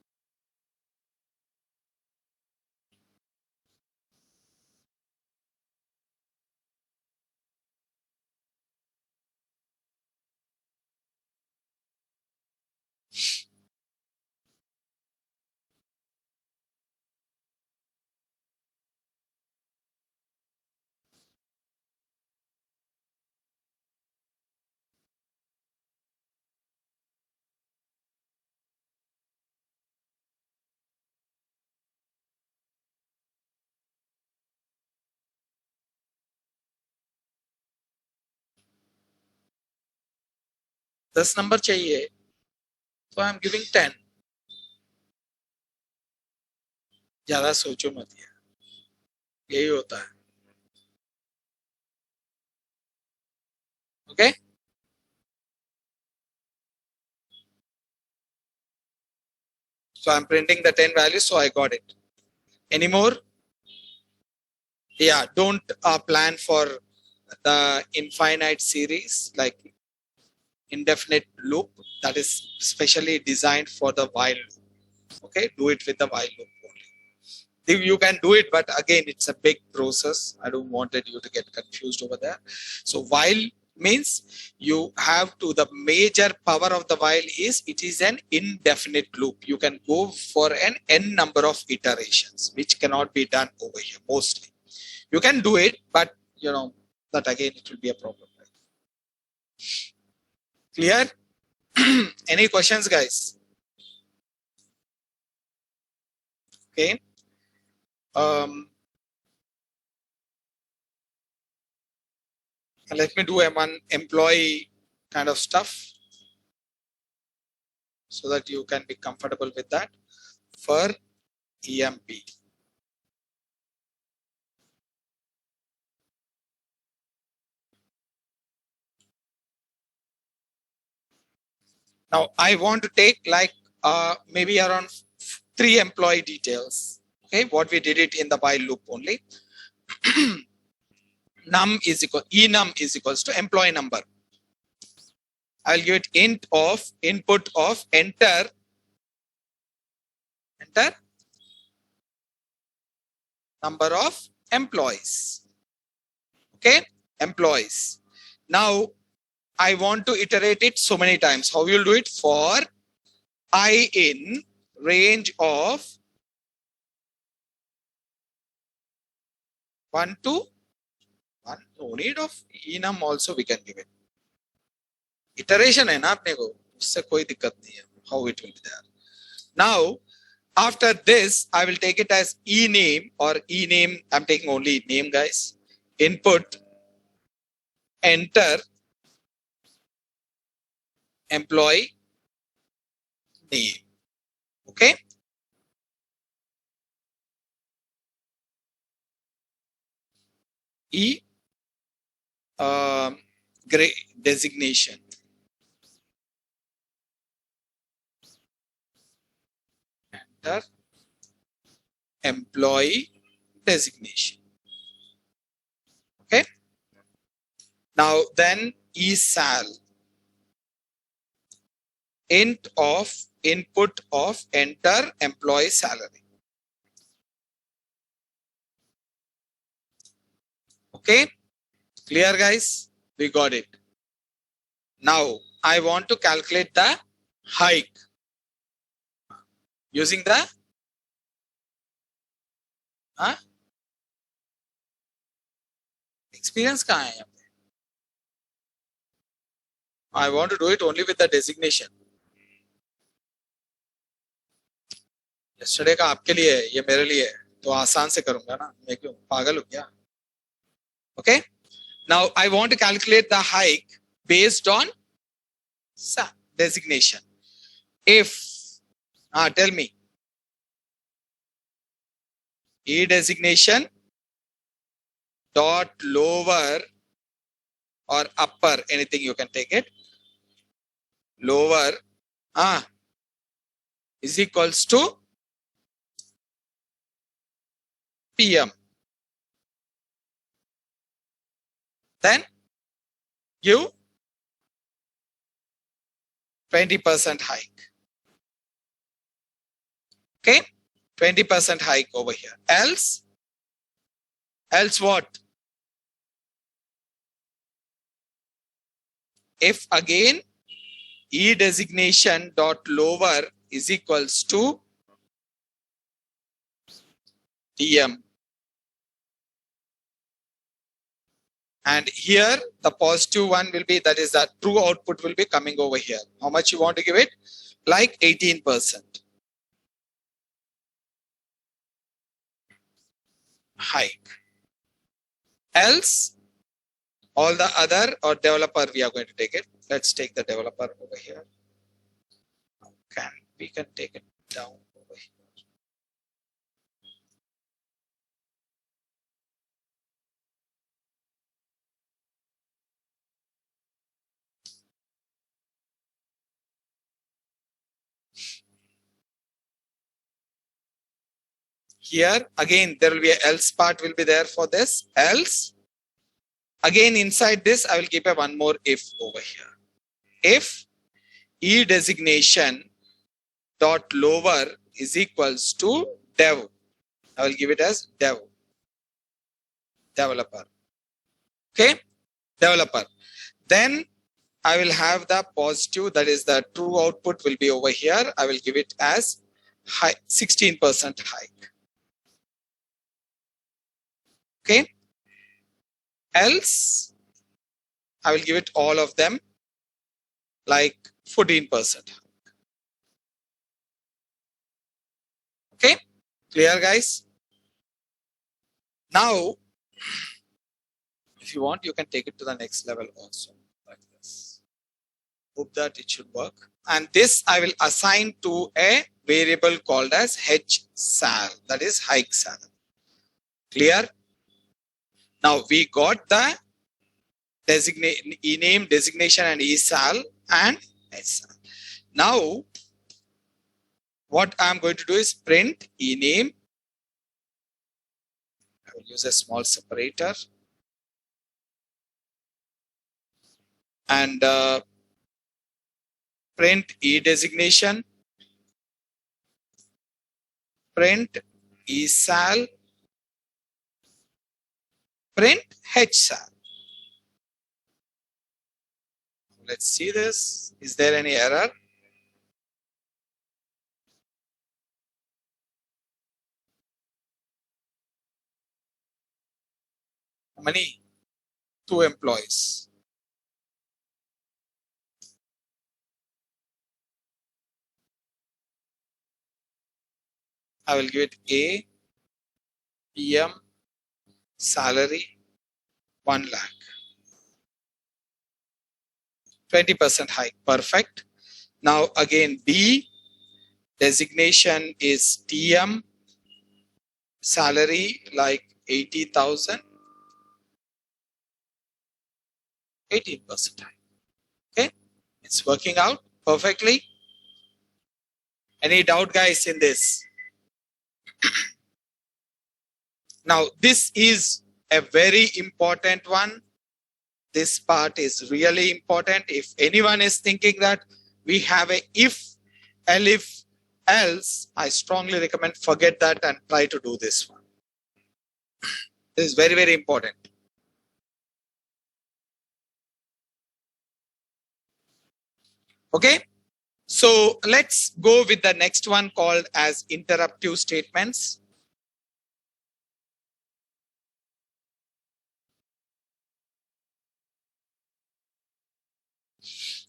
This number chahiye. So I'm giving 10. ज्यादा सोचो मत यार, यही होता है. Okay. So I'm printing the 10 values, so I got it. Any more? Yeah, don't plan for the infinite series like indefinite loop that is specially designed for the while loop. Okay, do it with the while loop only. You can do it, but again, it's a big process. I don't wanted you to get confused over there. So while means you have to, the major power of the while is it is an indefinite loop. You can go for an n number of iterations, which cannot be done over here mostly. You can do it, but you know that again it will be a problem. Clear? Any questions, guys? Okay. Let me do a one employee kind of stuff so that you can be comfortable with that for EMP. Now I want to take like maybe around 3 employee details. Okay, what we did it in the while loop only. Num is equal, enum is equals to employee number. I'll give it int of input of enter number of employees. Okay, employees. Now I want to iterate it so many times. How you'll do it? For I in range of 1 to 1. No need of enum also we can give it. Iteration है ना अपने को, उससे कोई दिक्कत नहीं है. How it will be there. Now after this I will take it as ename or ename. I'm taking only name, guys. Input enter employee name. Okay. E designation. Enter employee designation. Okay. Now then esal int of input of enter employee salary. Okay, clear, guys? We got it. Now I want to calculate the hike using the experience. कहाँ है? I want to do it only with the designation. Yesterday का आपके लिए है, ये मेरे लिए है, तो आसान से करूँगा ना, मैं क्यों पागल हूँ क्या? Okay. Now I want to calculate the hike based on designation. If tell me E designation dot lower or upper, anything you can take it, lower is equals to PM. Then give 20% hike. Okay, 20% hike over here. Else what? If again E designation dot lower is equals to TM. And here the positive one will be, that is the true output will be coming over here. How much you want to give it? Like 18%. Hike. Else all the other or developer we are going to take it. Let's take the developer over here. We can take it down over here. Here again, there will be a else part will be there for this. Else, again inside this, I will keep a one more if over here. If e designation dot lower is equals to dev, I will give it as dev, developer. Okay, developer. Then I will have the positive, that is the true output will be over here. I will give it as high, 16% hike. Okay. Else, I will give it all of them like 14%. Okay. Clear, guys? Now, if you want, you can take it to the next level also, like this. Hope that it should work. And this I will assign to a variable called as HSAL, that is hike salary. Clear? Now we got the ename, designation, and esal and HSAL. Now, what I'm going to do is print ename. I will use a small separator. And print e designation, print esal, print HSAL. Let's see this. Is there any error? How many? 2 employees. I will give it A, PM, salary, 1 lakh. 20% hike, perfect. Now again, B, designation is TM, salary like 80,000, 18% hike. Okay, it's working out perfectly. Any doubt, guys, in this? Now, this is a very important one. This part is really important. If anyone is thinking that we have a if, elif, else, I strongly recommend forget that and try to do this one. This is very, very important. Okay, so let's go with the next one called as interruptive statements.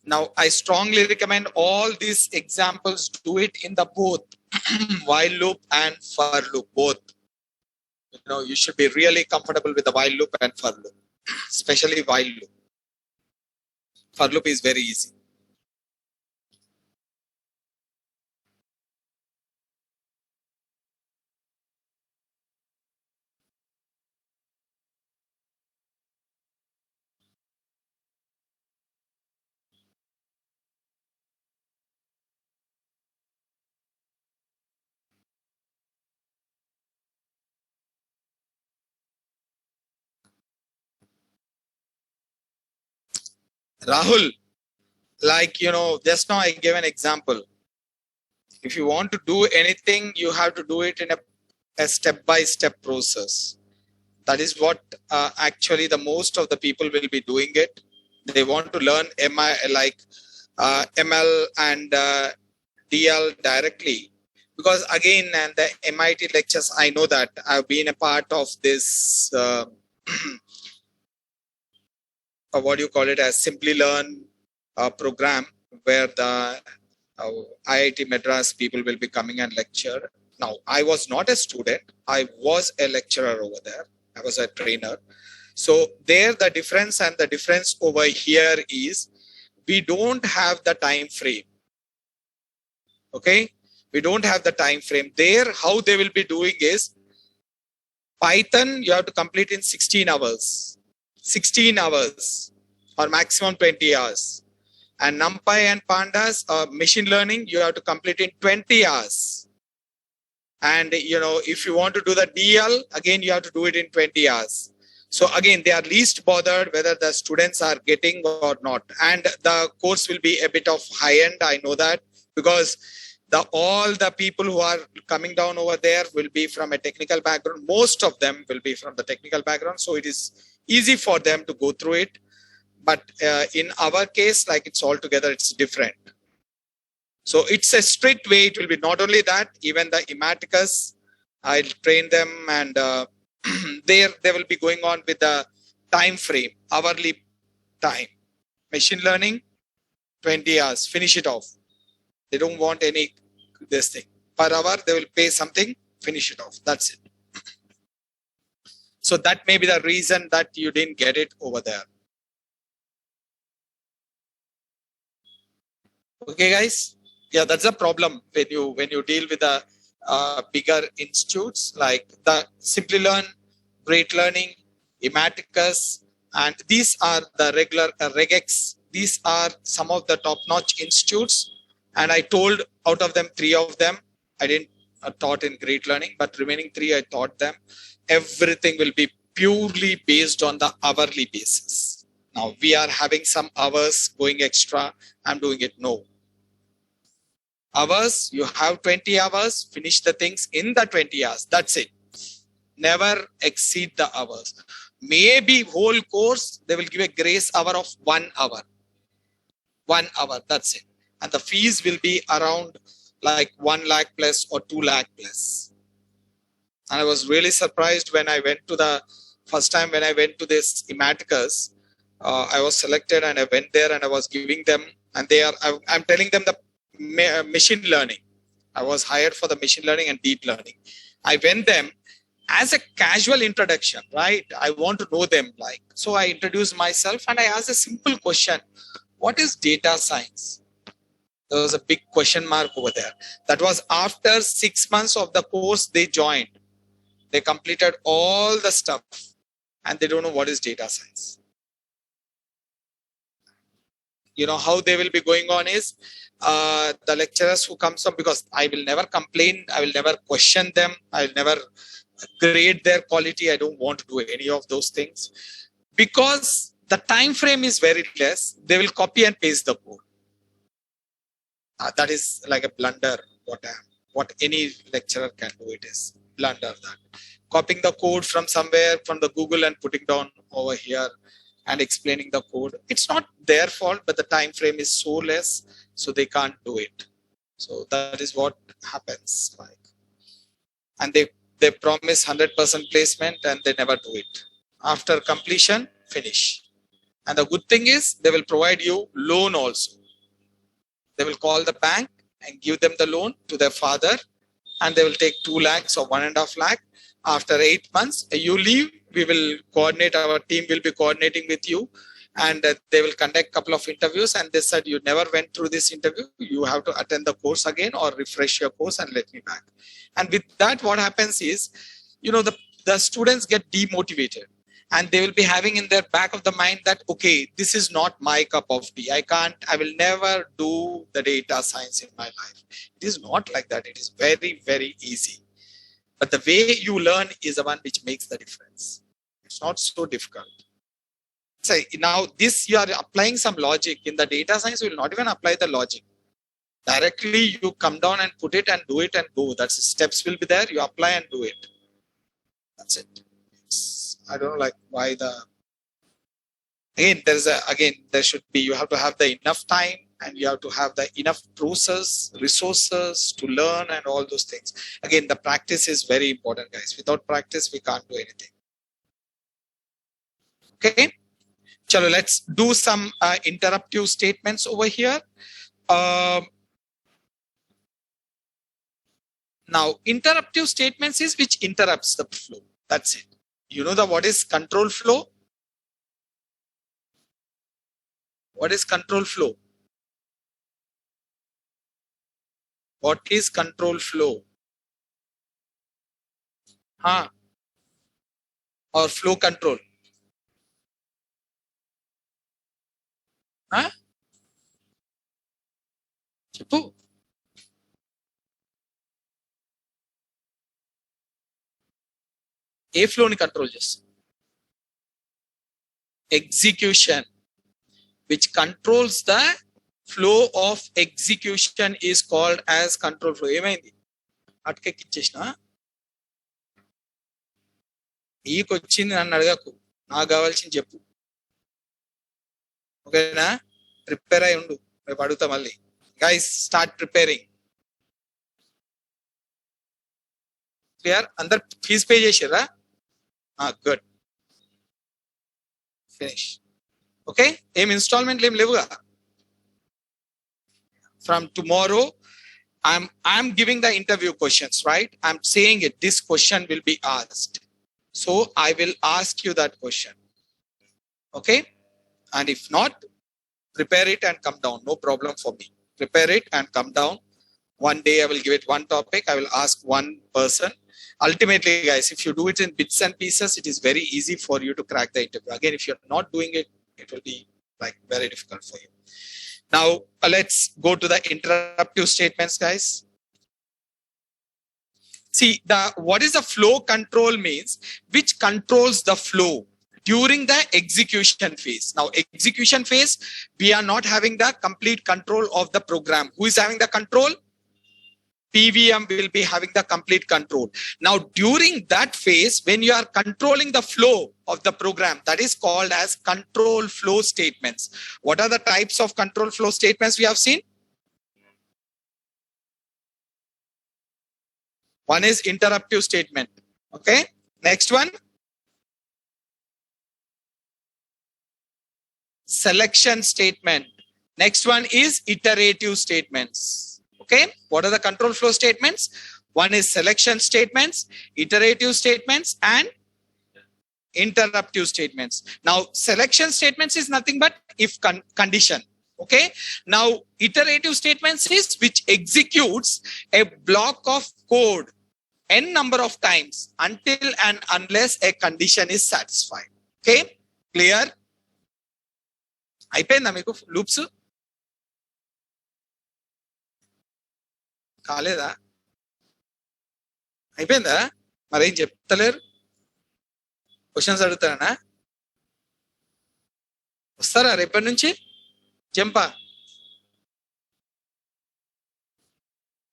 Now, I strongly recommend all these examples, do it in the both while loop and for loop, both. You know, you should be really comfortable with the while loop and for loop, especially while loop. For loop is very easy. Rahul, like, you know, just now I gave an example. If you want to do anything, you have to do it in a step-by-step process. That is what actually the most of the people will be doing it. They want to learn ML and DL directly. Because again, and the MIT lectures, I know that I've been a part of this, what do you call it, as Simply Learn program, where the IIT Madras people will be coming and lecture. Now, I was not a student. I was a lecturer over there. I was a trainer. So there the difference, and the difference over here is we don't have the time frame. Okay, we don't have the time frame. There, how they will be doing is Python, you have to complete in 16 hours. 16 hours or maximum 20 hours. And NumPy and Pandas, machine learning, you have to complete in 20 hours. And if you want to do the DL, again you have to do it in 20 hours. So again, they are least bothered whether the students are getting or not. And the course will be a bit of high end, I know that, because all the people who are coming down over there will be from a technical background. Most of them will be from the technical background, so it is easy for them to go through it. But in our case, like, it's altogether, it's different. So it's a strict way. It will be not only that, even the Ematicus, I'll train them, and they will be going on with the time frame, hourly time. Machine learning, 20 hours, finish it off. They don't want any this thing. Per hour, they will pay something, finish it off. That's it. So that may be the reason that you didn't get it over there. Okay, guys. Yeah, that's a problem when you deal with the bigger institutes like the Simplilearn, Great Learning, Ematicus, and these are the regular regex. These are some of the top-notch institutes, and I told out of them 3 of them I didn't taught in Great Learning, but remaining 3 I taught them. Everything will be purely based on the hourly basis. Now we are having some hours going extra. I'm doing it. No. Hours, you have 20 hours, finish the things in the 20 hours. That's it. Never exceed the hours. Maybe whole course, they will give a grace hour of 1 hour. 1 hour, that's it. And the fees will be around like 1 lakh plus or 2 lakh plus. And I was really surprised when I went to the first time when I went to this Ematicus. I was selected and I went there and I was giving them, and I'm telling them the machine learning. I was hired for the machine learning and deep learning. I went them as a casual introduction, right? I want to know them, like. So I introduced myself and I asked a simple question. What is data science? There was a big question mark over there. That was after 6 months of the course they joined. They completed all the stuff and they don't know what is data science. How they will be going on is the lecturers who comes from, because I will never complain, I will never question them, I will never grade their quality. I don't want to do any of those things because the time frame is very less. They will copy and paste the code. That is like a blunder. What any lecturer can do, it is blunder. That copying the code from somewhere from the Google and putting down over here and explaining the code. It's not their fault, but the time frame is so less, so they can't do it. So that is what happens. Like, and they promise 100% placement and they never do it. After completion, finish. And the good thing is they will provide you loan also. They will call the bank and give them the loan to their father, and they will take 2 lakhs or 1.5 lakh. After 8 months, you leave. We will coordinate. Our team will be coordinating with you, and they will conduct a couple of interviews. And they said, you never went through this interview. You have to attend the course again or refresh your course and let me back. And with that, what happens is, the students get demotivated. And they will be having in their back of the mind that, okay, this is not my cup of tea. I will never do the data science in my life. It is not like that. It is very, very easy. But the way you learn is the one which makes the difference. It's not so difficult. So now this, you are applying some logic. In the data science, you will not even apply the logic. Directly, you come down and put it and do it and go. That's steps will be there. You apply and do it. That's it. I don't know, like, why there should be, you have to have the enough time and you have to have the enough resources to learn and all those things. Again, the practice is very important, guys. Without practice, we can't do anything. Okay. Chalo, let's do some interruptive statements over here. Now, interruptive statements is which interrupts the flow. That's it. You know what is control flow? What is control flow? What is control flow? Or flow control? Chippu? ఏ ఫ్లోని control చేస్తుంది? Execution, which controls the flow of execution, is called as control flow. ఏమైంది? అటకెక్కిచ్చేసిన నీకొచ్చింది నన్ను అడగకు, నాకు కావాల్సింది చెప్పు. ఓకేనా? Prepare అయి ఉండు, రేపు అడుగుతా మళ్ళీ. Guys start preparing. క్లియర్? అందరు ఫీజ్ పే చేసిర్రా? Good, finish. ఓకే, ఏం ఇన్స్టాల్మెంట్లు ఏం లేవుగా. From tomorrow I'm giving the interview questions, right? I'm saying it, this question will be asked, so I will ask you that question. Okay, and if not, prepare it and come down, no problem for me. Prepare it and come down. One day I will give it one topic, I will ask one person. Ultimately guys, if you do it in bits and pieces, it is very easy for you to crack the interview. Again, if you're not doing it, it will be like very difficult for you. Now let's go to the interruptive statements, guys. See, what is the flow control means, which controls the flow during the execution phase. Now execution phase, we are not having the complete control of the program. Who is having the control? PVM will be having the complete control. Now during that phase, when you are controlling the flow of the program, that is called as control flow statements. What are the types of control flow statements we have seen? One is interruptive statement. Okay, next one, selection statement. Next one is iterative statements. Okay, what are the control flow statements? One is selection statements, iterative statements, and interruptive statements. Now selection statements is nothing but if condition. Okay, now iterative statements is which executes a block of code n number of times until and unless a condition is satisfied. Okay, clear? అయిపోయిందా మీకు loops? కాలేదా? అయిపోయిందా? మరేం చెప్తలేరు? Questions అడుగుతారా? వస్తారా రేపటి నుంచి? Zampa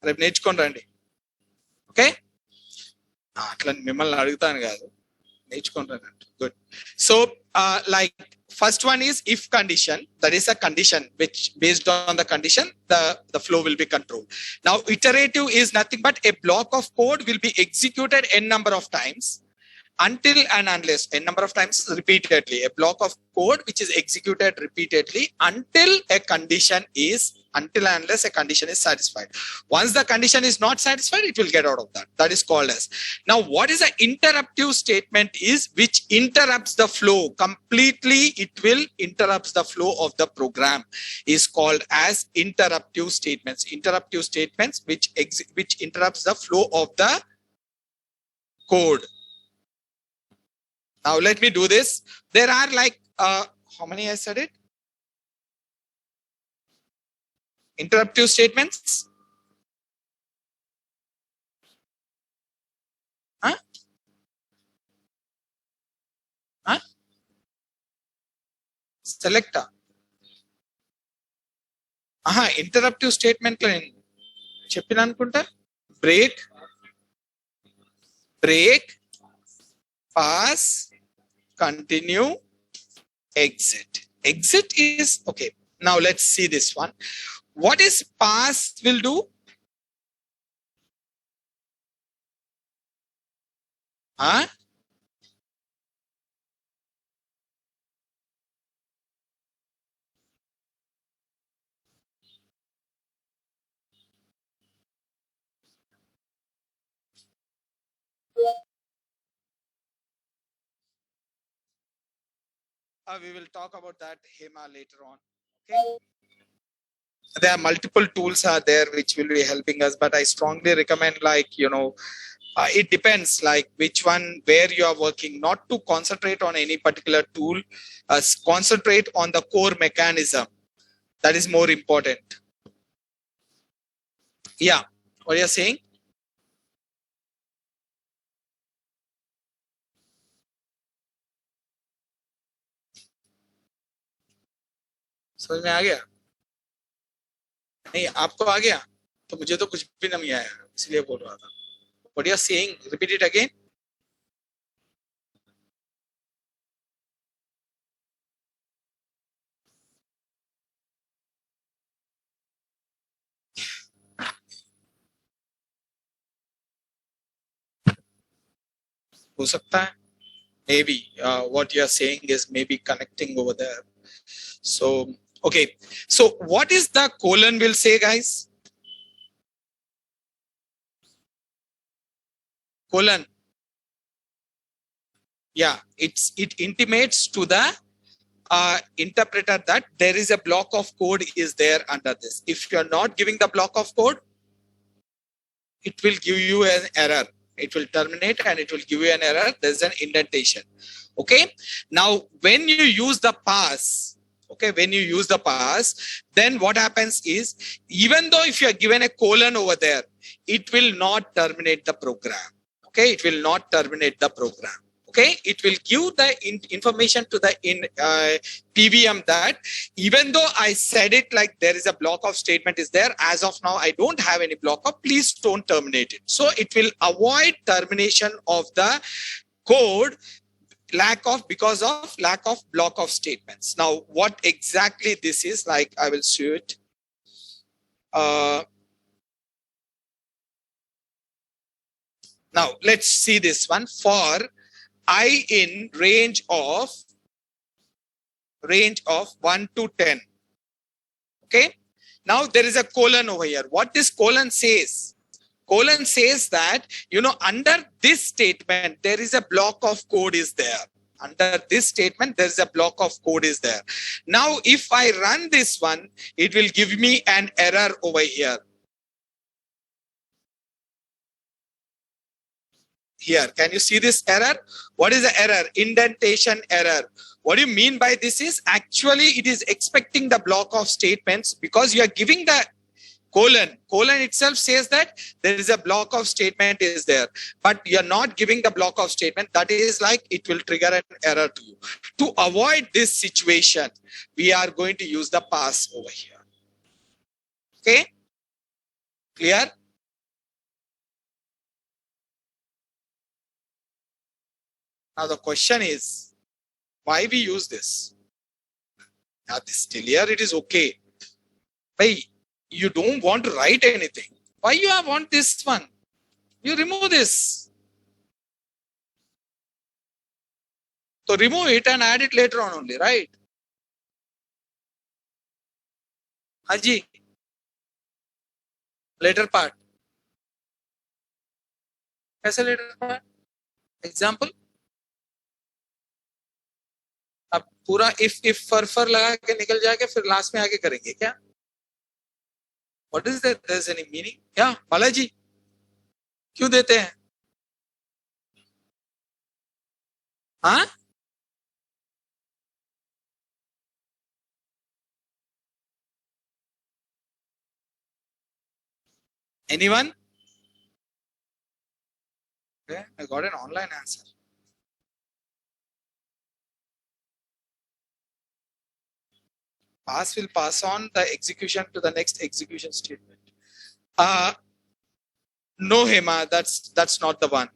రేపు నేర్చుకొని రండి. ఓకే, అట్లా మిమ్మల్ని అడుగుతాను కాదు, నేర్చుకొని రండి. Good. So like first one is if condition, that is a condition which based on the condition the flow will be controlled. Now iterative is nothing but a block of code will be executed n number of times until and unless, n number of times repeatedly, a block of code which is executed repeatedly until a condition is, until and unless a condition is satisfied. Once the condition is not satisfied, it will get out of that. That is called as. Now what is an interruptive statement is which interrupts the flow completely. It will interrupts the flow of the program, is called as interruptive statements. Interruptive statements which interrupts the flow of the code. Now let me do this. There are like how many I said it? Interruptive statements. Huh? Huh? Selector. Interruptive statement lo cheppina anukunta. Break, pass, continue, exit. Exit is okay. Now let's see this one. What is pass will do? We will talk about that, Hema, later on. Okay. There are multiple tools are there which will be helping us, but I strongly recommend, like, it depends like which one, where you are working, not to concentrate on any particular tool, concentrate on the core mechanism. That is more important. Yeah, what are you saying? समझ में आ गया? नहीं आपको आ गया? तो मुझे तो कुछ भी नहीं आया, इसलिए बोल रहा था. What you are saying? Repeat it again. हो सकता है. Maybe what you are saying is maybe connecting over there. So okay. So what is the colon will say, guys? Colon. Yeah, it intimates to the interpreter that there is a block of code is there under this. If you are not giving the block of code, it will give you an error. It will terminate and it will give you an error. There's an indentation. Okay. Now, when you use the pass, okay, when you use the pass, then what happens is, even though if you are given a colon over there, it will not terminate the program. Okay. It will not terminate the program. Okay, it will give the information to the PVM that even though I said it like there is a block of statement is there, as of now I don't have any block of, please don't terminate it. So it will avoid termination of the code because of lack of block of statements. Now what exactly this is, like I will show it. Now let's see this one. For I in range of 1 to 10. Okay. Now there is a colon over here. What this colon says? Colon says that, you know, under this statement, there is a block of code is there. Under this statement, there is a block of code is there. Now, if I run this one, it will give me an error over here. Here, can you see this error? What is the error? Indentation error. What do you mean by this is actually it is expecting the block of statements because you are giving the colon. Colon itself says that there is a block of statement is there, but you are not giving the block of statement. That is like it will trigger an error to you. To avoid this situation, we are going to use the pass over here. Okay? Clear? Now the question is, why we use this? Now this till here it is okay. Why you don't want to write anything? Why you want this one? You remove this. So remove it and add it later on only, right? Haji. Later part. कैसे later part? Example. अब पूरा if फर लगा के निकल जाके फिर last में आके करेंगे क्या? What is that? There's any meaning? क्या बालाजी क्यों देते हैं? हाँ? Anyone? Okay, I got an online answer. Pass will pass on the execution to the next execution statement. No, Hema, that's not the one.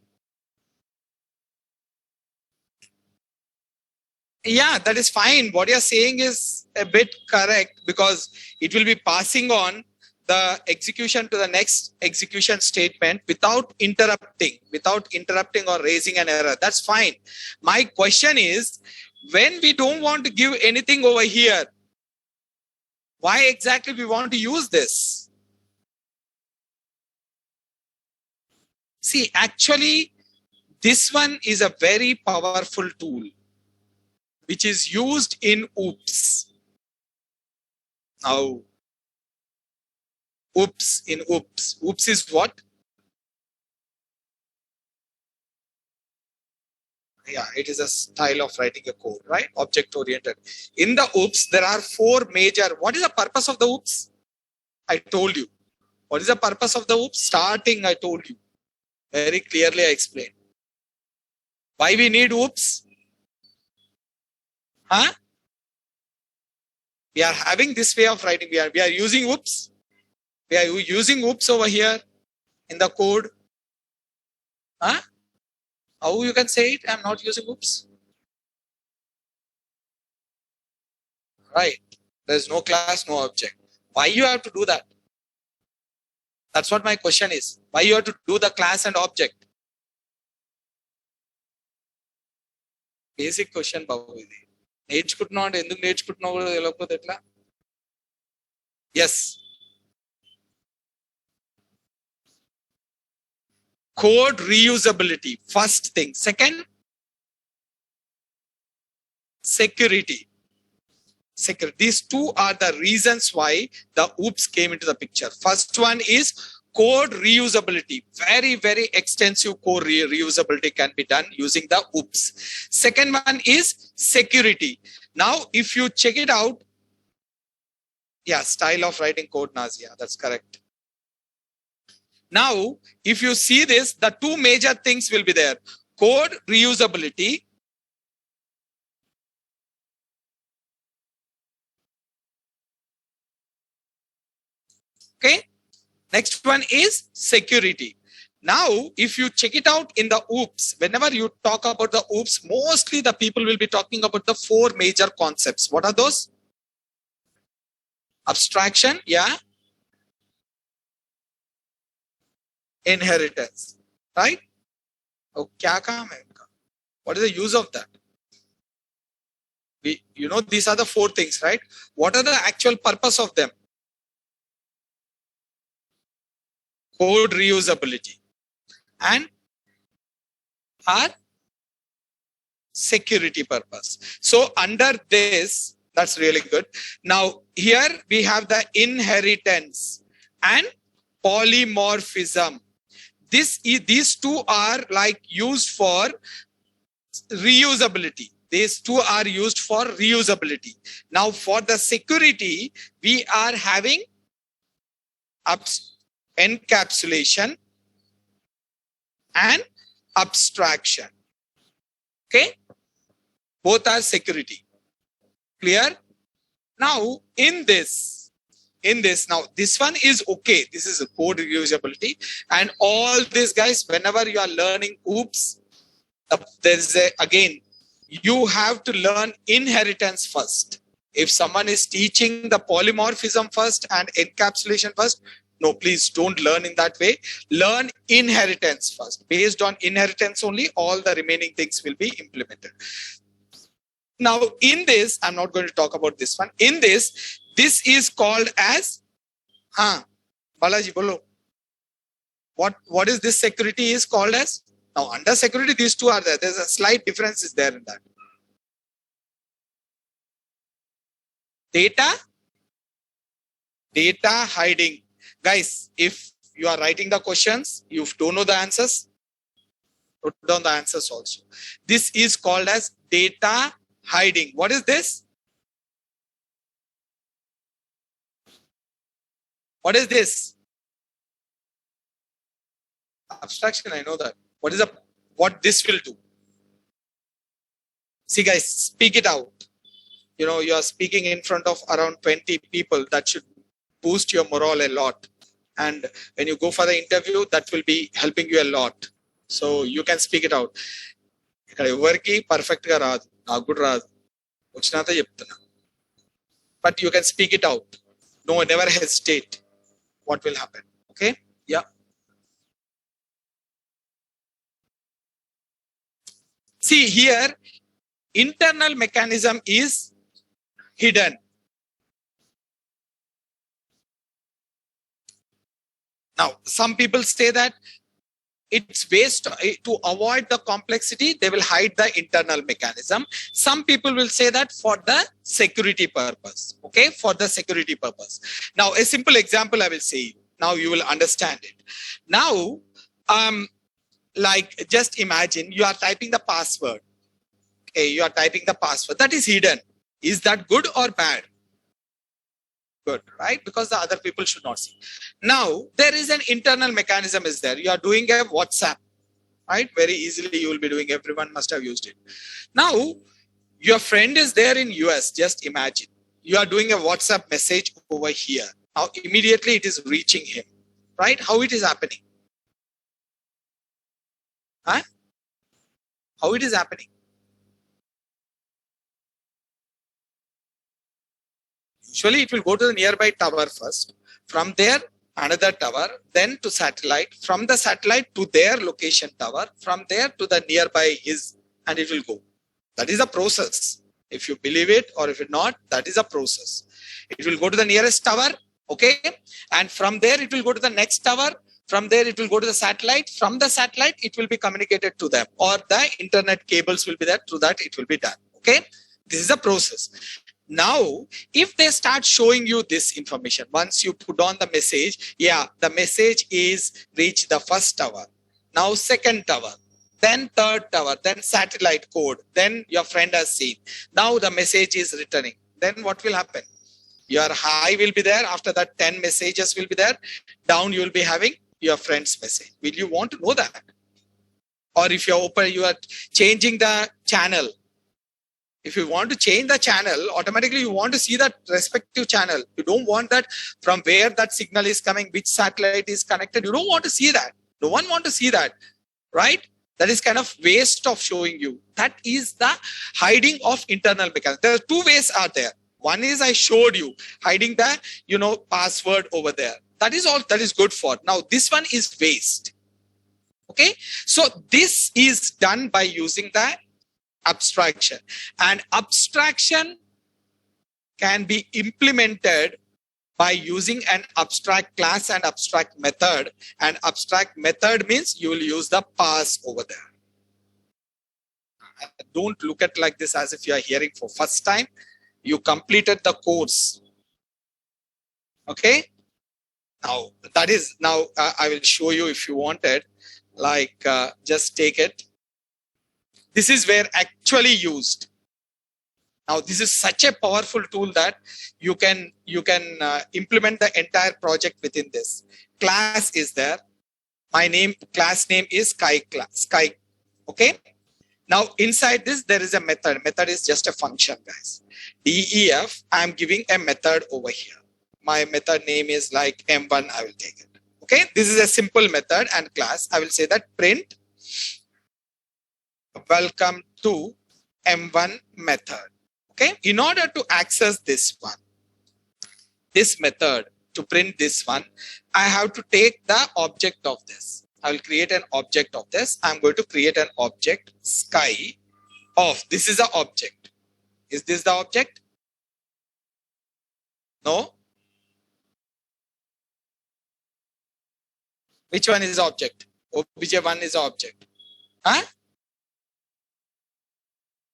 Yeah, that is fine. What you're saying is a bit correct because it will be passing on the execution to the next execution statement without interrupting or raising an error. That's fine. My question is, when we don't want to give anything over here, why exactly we want to use this? See, actually, this one is a very powerful tool which is used in OOPS. Now, OOPS in OOPS. OOPS is what? Yeah, it is a style of writing a code, right? Object oriented. In the OOPS, there are 4 major. What is the purpose of the OOPS? I told you. What is the purpose of the OOPS? Starting, I told you. Very clearly, I explained. Why we need OOPS? Huh? We are having this way of writing. We are using oops. We are using oops over here in the code. Huh? How you can say it? I'm not using oops. Right. There's no class, no object. Why you have to do that? That's what my question is. Why you have to do the class and object? Basic question, Babu. Yes. Code reusability. First thing. Second, security. These two are the reasons why the oops came into the picture. First one is code reusability. Very, very extensive code reusability can be done using the oops. Second one is security. Now, if you check it out, yeah, style of writing code, Nazia, that's correct. Now, if you see this, the two major things will be there. Code reusability. Okay. Next one is security. Now, if you check it out in the oops, whenever you talk about the oops, mostly the people will be talking about the four major concepts. What are those? Abstraction, yeah. Inheritance, right? Oh, kya kaam hai inka? What is the use of that? You know, these are the four things, right? What are the actual purpose of them? Code reusability and our security purpose. So under this, that's really good. Now here we have the inheritance and polymorphism. These two are like used for reusability. These two are used for reusability. Now for the security, we are having encapsulation and abstraction. Okay, both are security. Clear? Now in this, now this one is okay. This is a code reusability, and all this, guys, whenever you are learning oops, there's again, you have to learn inheritance first. If someone is teaching the polymorphism first and encapsulation first, no, please don't learn in that way. Learn inheritance first. Based on inheritance only, all the remaining things will be implemented. Now, in this, I'm not going to talk about this one. In this is called as, Balaji, bolo. What is this security is called as? Now, under security, these two are there. There's a slight difference is there in that. Data hiding. Guys, if you are writing the questions, you don't know the answers, put down the answers also. This is called as data hiding. What is this? What is this? Abstraction, I know that. What this will do? See, guys, speak it out. You know, you are speaking in front of around 20 people. That should boost your morale a lot. And when you go for the interview, that will be helping you a lot. So you can speak it out. Perfect ga good but you can speak it out. No, never hesitate. What will happen? Okay? Yeah. See here, internal mechanism is hidden. Now, some people say that it's based to avoid the complexity, they will hide the internal mechanism. Some people will say that for the security purpose. Okay, for the security purpose. Now, a simple example I will say. Now you will understand it. Now, like just imagine you are typing the password. Okay, you are typing the password that is hidden. Is that good or bad? Good, right? Because the other people should not see. Now, there is an internal mechanism is there. You are doing a WhatsApp, right? Very easily you will be doing, everyone must have used it. Now, your friend is there in US, just imagine. you are doing a WhatsApp message over here. Now immediately it is reaching him, right? How it is happening? Huh? How it is happening? Usually it will go to the nearby tower first. From there, another tower, then to satellite. From the satellite to their location tower. From there to the nearby his, and it will go. That is a process. If you believe it or if not, that is a process. It will go to the nearest tower, okay? And from there, it will go to the next tower. From there, it will go to the satellite. From the satellite, it will be communicated to them, or the internet cables will be there. Through that, it will be done, okay? This is a process. Now, if they start showing you this information, once you put on the message, yeah, the message is reach the first tower, now second tower, then third tower, then satellite code, then your friend has seen. Now the message is returning. Then what will happen? Your high will be there. After that, 10 messages will be there. Down, you will be having your friend's message. Will you want to know that? Or if you're open, you are changing the channel. If you want to change the channel, automatically you want to see that respective channel. You don't want that from where that signal is coming, which satellite is connected. You don't want to see that. No one wants to see that, right? That is kind of waste of showing you. That is the hiding of internal mechanism. There are two ways are there. One is I showed you hiding the, password over there. That is all that is good for. Now this one is waste. Okay. So this is done by using the abstraction, and abstraction can be implemented by using an abstract class and abstract method. And abstract method means you will use the pass over there. Don't look at like this as if you are hearing for first time. You completed the course. Okay. Now that is I will show you if you wanted, like just take it. This is where actually used. Now this is such a powerful tool that you can implement the entire project within this. Class is there. My class name is Sky class. Sky. Okay. Now inside this there is a method. Method is just a function, guys. DEF. I am giving a method over here. My method name is like M1. I will take it. Okay. This is a simple method and class. I will say that print welcome to M1 method. Okay. In order to access this method, to print this one, I have to take the object of this. I will create an object of this. I'm going to create an object sky of. This is the object. Is this the object? No. Which one is the object? obj1 is the object. Huh?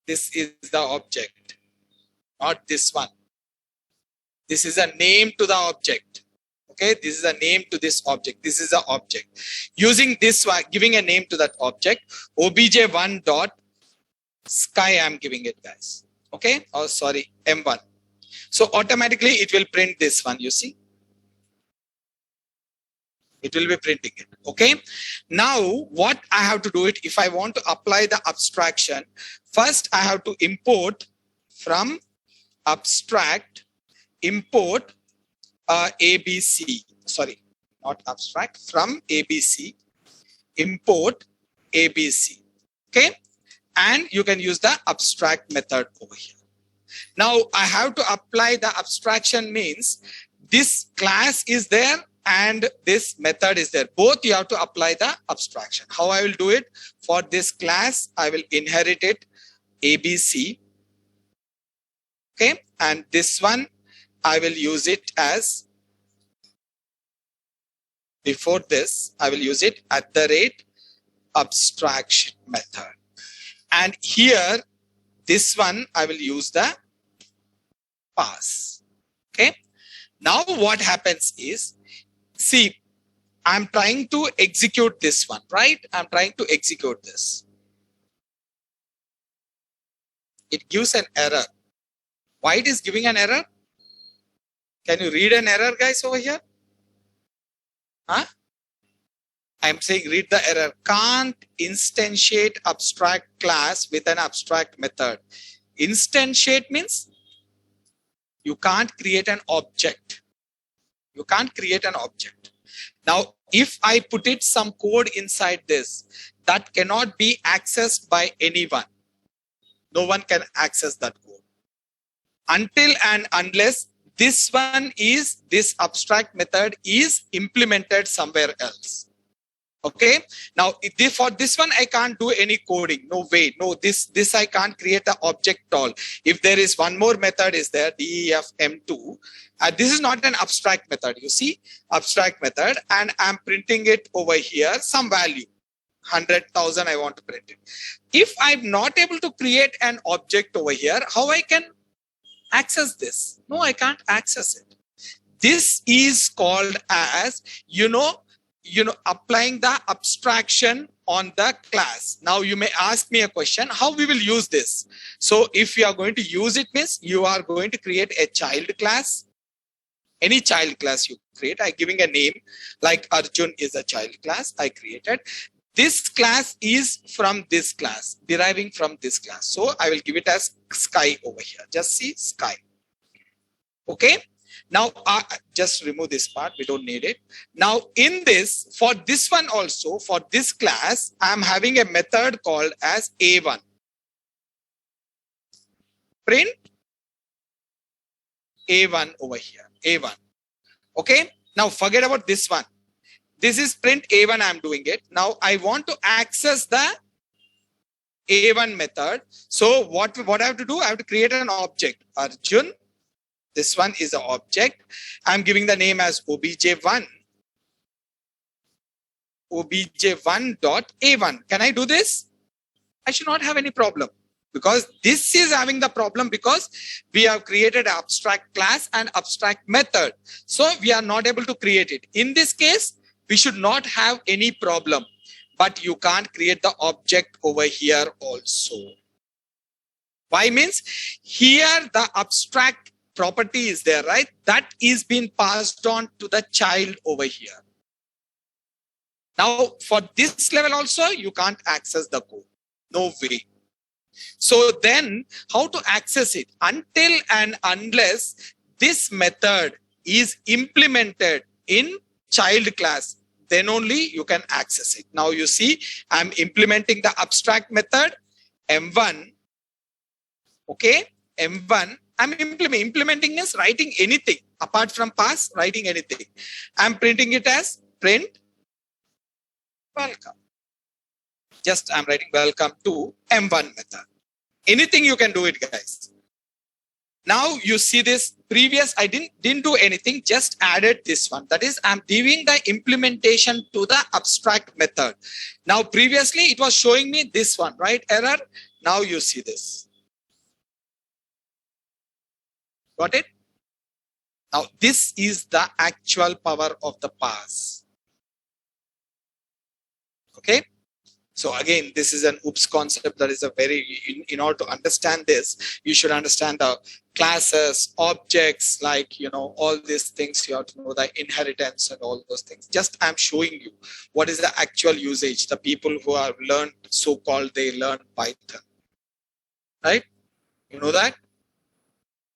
This is the object, not this one. This is a name to the object. Okay, this is a name to this object. This is the object. Using this one, giving a name to that object, obj1 dot sky. I'm giving it, guys. Okay, oh sorry, M1. So automatically it will print this one. You see, it will be printing it. Okay. Now what I have to do it, if I want to apply the abstraction, first I have to import from abstract, import ABC. Sorry, not abstract, from ABC, import ABC. Okay. And you can use the abstract method over here. Now I have to apply the abstraction means this class is there and this method is there. Both you have to apply the abstraction. How I will do it? For this class, I will inherit it ABC. Okay. And this one, I will use it as, before this, I will use it at the rate abstraction method. And here, this one, I will use the pass. Okay. Now what happens is, see, I'm trying to execute this one, right? I'm trying to execute this. It gives an error. Why it is giving an error? Can you read an error, guys, over here? Huh? I'm saying read the error. Can't instantiate abstract class with an abstract method. Instantiate means You can't create an object. You can't create an object. Now, if I put it some code inside this that cannot be accessed by anyone, no one can access that code until and unless this abstract method is implemented somewhere else. Okay. Now, for this one, I can't do any coding. No way. No, this I can't create the object at all. If there is one more method is there, DEFM2. This is not an abstract method. You see, abstract method, and I'm printing it over here, some value, 100,000. I want to print it. If I'm not able to create an object over here, how I can access this? No, I can't access it. This is called as, applying the abstraction on the class. Now you may ask me a question, how we will use this? So if you are going to use it, means you are going to create a child class. Any child class you create, I'm giving a name like Arjun is a child class I created. This class is from this class, deriving from this class. So I will give it as sky over here. Just see sky. Okay. Now, just remove this part. We don't need it. Now, in this, for this one also, for this class, I'm having a method called as A1. Print A1 over here. A1. Okay. Now, forget about this one. This is print A1. I'm doing it. Now, I want to access the A1 method. So, what I have to do? I have to create an object. Arjun. This one is an object. I'm giving the name as obj1. obj1.a1. Can I do this? I should not have any problem, because this is having the problem because we have created an abstract class and abstract method. So we are not able to create it. In this case, we should not have any problem, but you can't create the object over here also. Why? Means here the abstract property is there, right? That is being passed on to the child over here. Now, for this level also, you can't access the code. No way. So then how to access it? Until and unless this method is implemented in child class, then only you can access it. Now you see, I'm implementing the abstract method M1. Okay, M1. I'm implementing is writing anything apart from pass, writing anything. I'm printing it as print welcome. Just I'm writing welcome to M1 method. Anything you can do it, guys. Now you see this previous, I didn't do anything, just added this one. That is, I'm giving the implementation to the abstract method. Now previously it was showing me this one, right? Error. Now you see this. Got it? Now, this is the actual power of the pass. Okay. So again, this is an OOPS concept that is a very, in order to understand this, you should understand the classes, objects, like, all these things. You have to know the inheritance and all those things. Just I'm showing you what is the actual usage. The people who have learned, so-called, they learn Python. Right? You know that?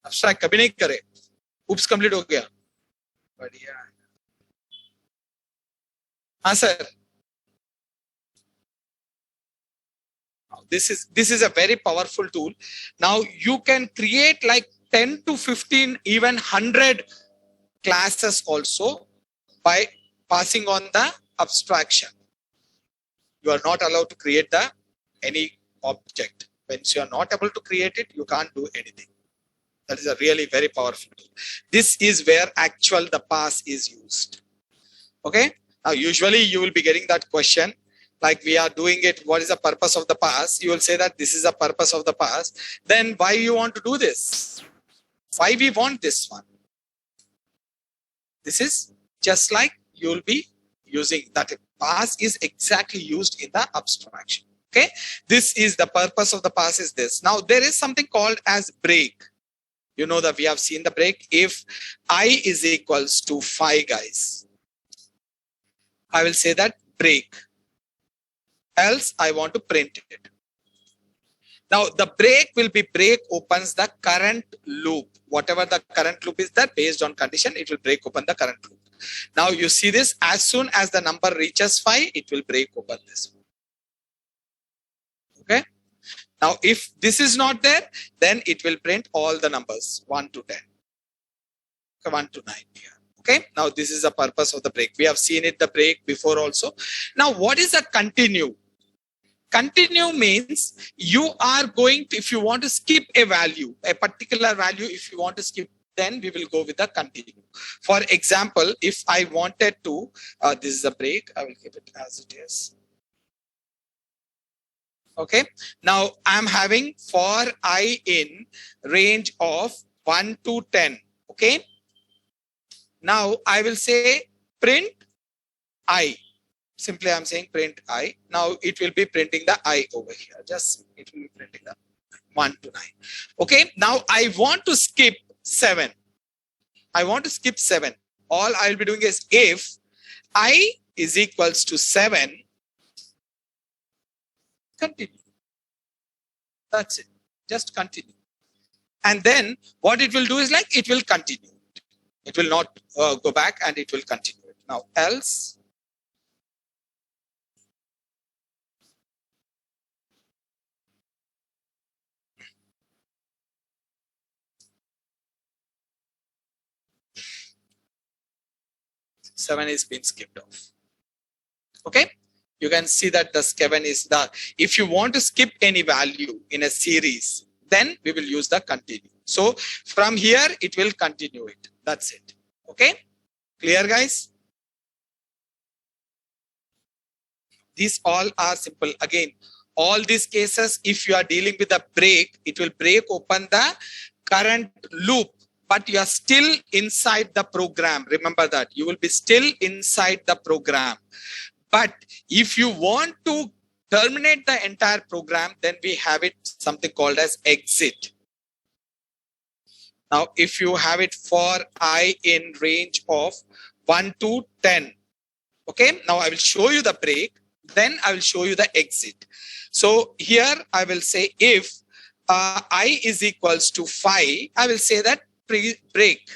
Abstract कभी नहीं करे, oops complete हो गया, बढ़िया. हाँ sir. This is a very powerful tool. Now you can create like 10 to 15, even 100 classes also by passing on the abstraction. You are not allowed to create any object. When you are not able to create it, you can't do anything. That is a really very powerful tool. This is where the pass is used. Okay. Now, usually you will be getting that question, like we are doing it. What is the purpose of the pass? You will say that this is the purpose of the pass. Then why you want to do this? Why we want this one? This is just like you will be using that. Pass is exactly used in the abstraction. Okay. This is the purpose of the pass is this. Now there is something called as break. You know that we have seen the break. If I is equals to 5, guys, I will say that break. Else I want to print it. Now the break will be break opens the current loop. Whatever the current loop is there, based on condition, it will break open the current loop. Now you see this, as soon as the number reaches 5, it will break open this one. Okay. Now if this is not there, then it will print all the numbers 1 to 10. 1 to 9 here. Okay. Now this is the purpose of the break. We have seen it the break before also. Now what is a continue? Continue means you are going to, if you want to skip a value, a particular value, if you want to skip, then we will go with the continue. For example, if I wanted to, this is a break, I will keep it as it is. Okay. Now I'm having for I in range of 1 to 10. Okay. Now I will say print I. Simply I'm saying print I. Now it will be printing the I over here. Just it will be printing the 1 to 9. Okay. Now I want to skip 7. I want to skip 7. All I will be doing is if I is equals to 7, continue. That's it. Just continue. And then what it will do is like it will continue. It will not go back and it will continue. Now else. Seven is being skipped off. Okay. You can see that the 7 is the, if you want to skip any value in a series, then we will use the continue. So from here, it will continue it. That's it. Okay. Clear, guys? These all are simple. Again, all these cases, if you are dealing with a break, it will break open the current loop, but you are still inside the program. Remember that you will be still inside the program. But if you want to terminate the entire program, then we have it something called as exit. Now, if you have it for I in range of 1 to 10. Okay. Now I will show you the break. Then I will show you the exit. So here I will say if I is equals to 5, I will say that break.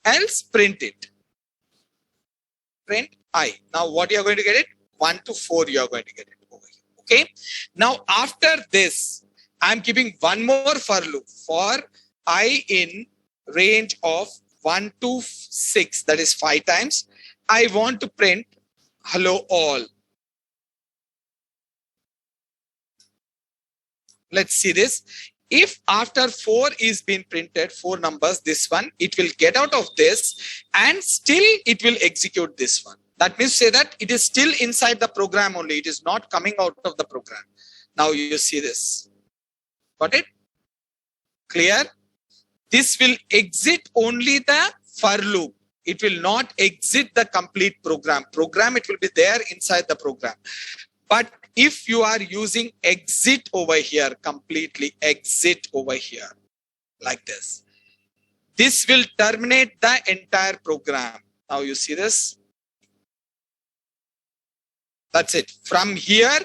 Else print it. Print I. Now what you are going to get it? 1 to 4 you are going to get it over here. Okay. Now after this, I am keeping one more for loop for I in range of 1 to 6. That is 5 times. I want to print hello all. Let's see this. If after 4 is being printed, 4 numbers, this one, it will get out of this and still it will execute this one. That means say that it is still inside the program only. It is not coming out of the program. Now you see this. Got it? Clear? This will exit only the for loop. It will not exit the complete program. It will be there inside the program. But if you are using exit over here, completely exit over here, like this, this will terminate the entire program. Now you see this. That's it. From here,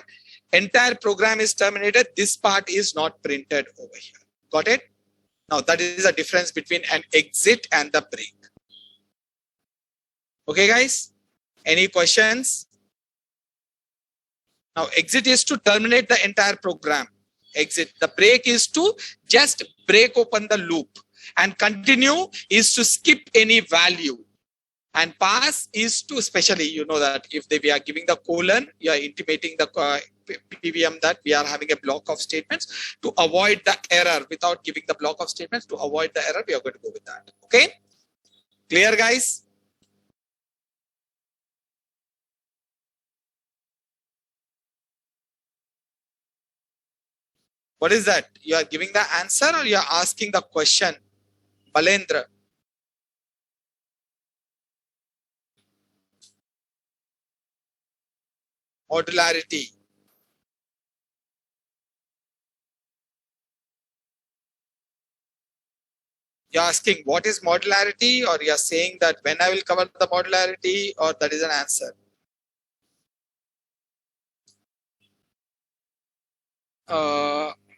entire program is terminated. This part is not printed over here. Got it? Now that is the difference between an exit and the break. Okay, guys, any questions? Now exit is to terminate the entire program. Exit. The break is to just break open the loop, and continue is to skip any value, and pass is to, especially you know that if we are giving the colon, you are intimating the PVM that we are having a block of statements to avoid the error. Without giving the block of statements, to avoid the error, we are going to go with that. Okay, clear, guys? What is that? You are giving the answer or you are asking the question? Balendra. Modularity. You're asking what is modularity, or you're saying that when I will cover the modularity, or that is an answer?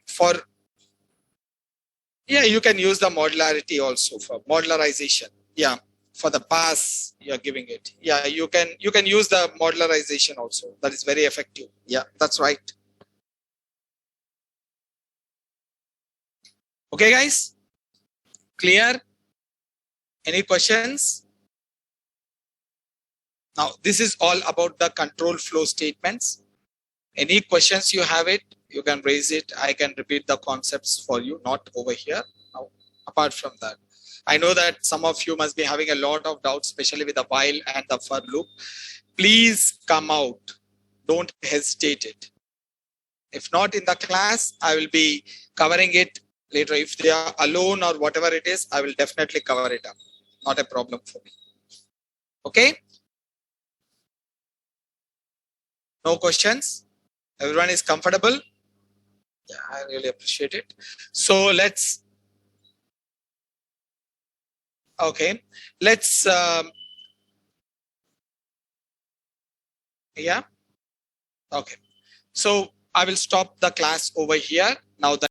for, yeah, you can use the modularity also for modularization. Yeah, for the pass you're giving it. Yeah, you can use the modularization also. That is very effective. Yeah, that's right. Okay, guys, clear? Any questions? Now, this is all about the control flow statements. Any questions you have it, you can raise it. I can repeat the concepts for you, not over here. Now, apart from that, I know that some of you must be having a lot of doubts, especially with the while and the for loop. Please come out. Don't hesitate it. If not in the class, I will be covering it later. If they are alone or whatever it is, I will definitely cover it up. Not a problem for me. Okay? No questions? Everyone is comfortable? Yeah, I really appreciate it. So let's, okay, let's, yeah, okay. So I will stop the class over here. Now the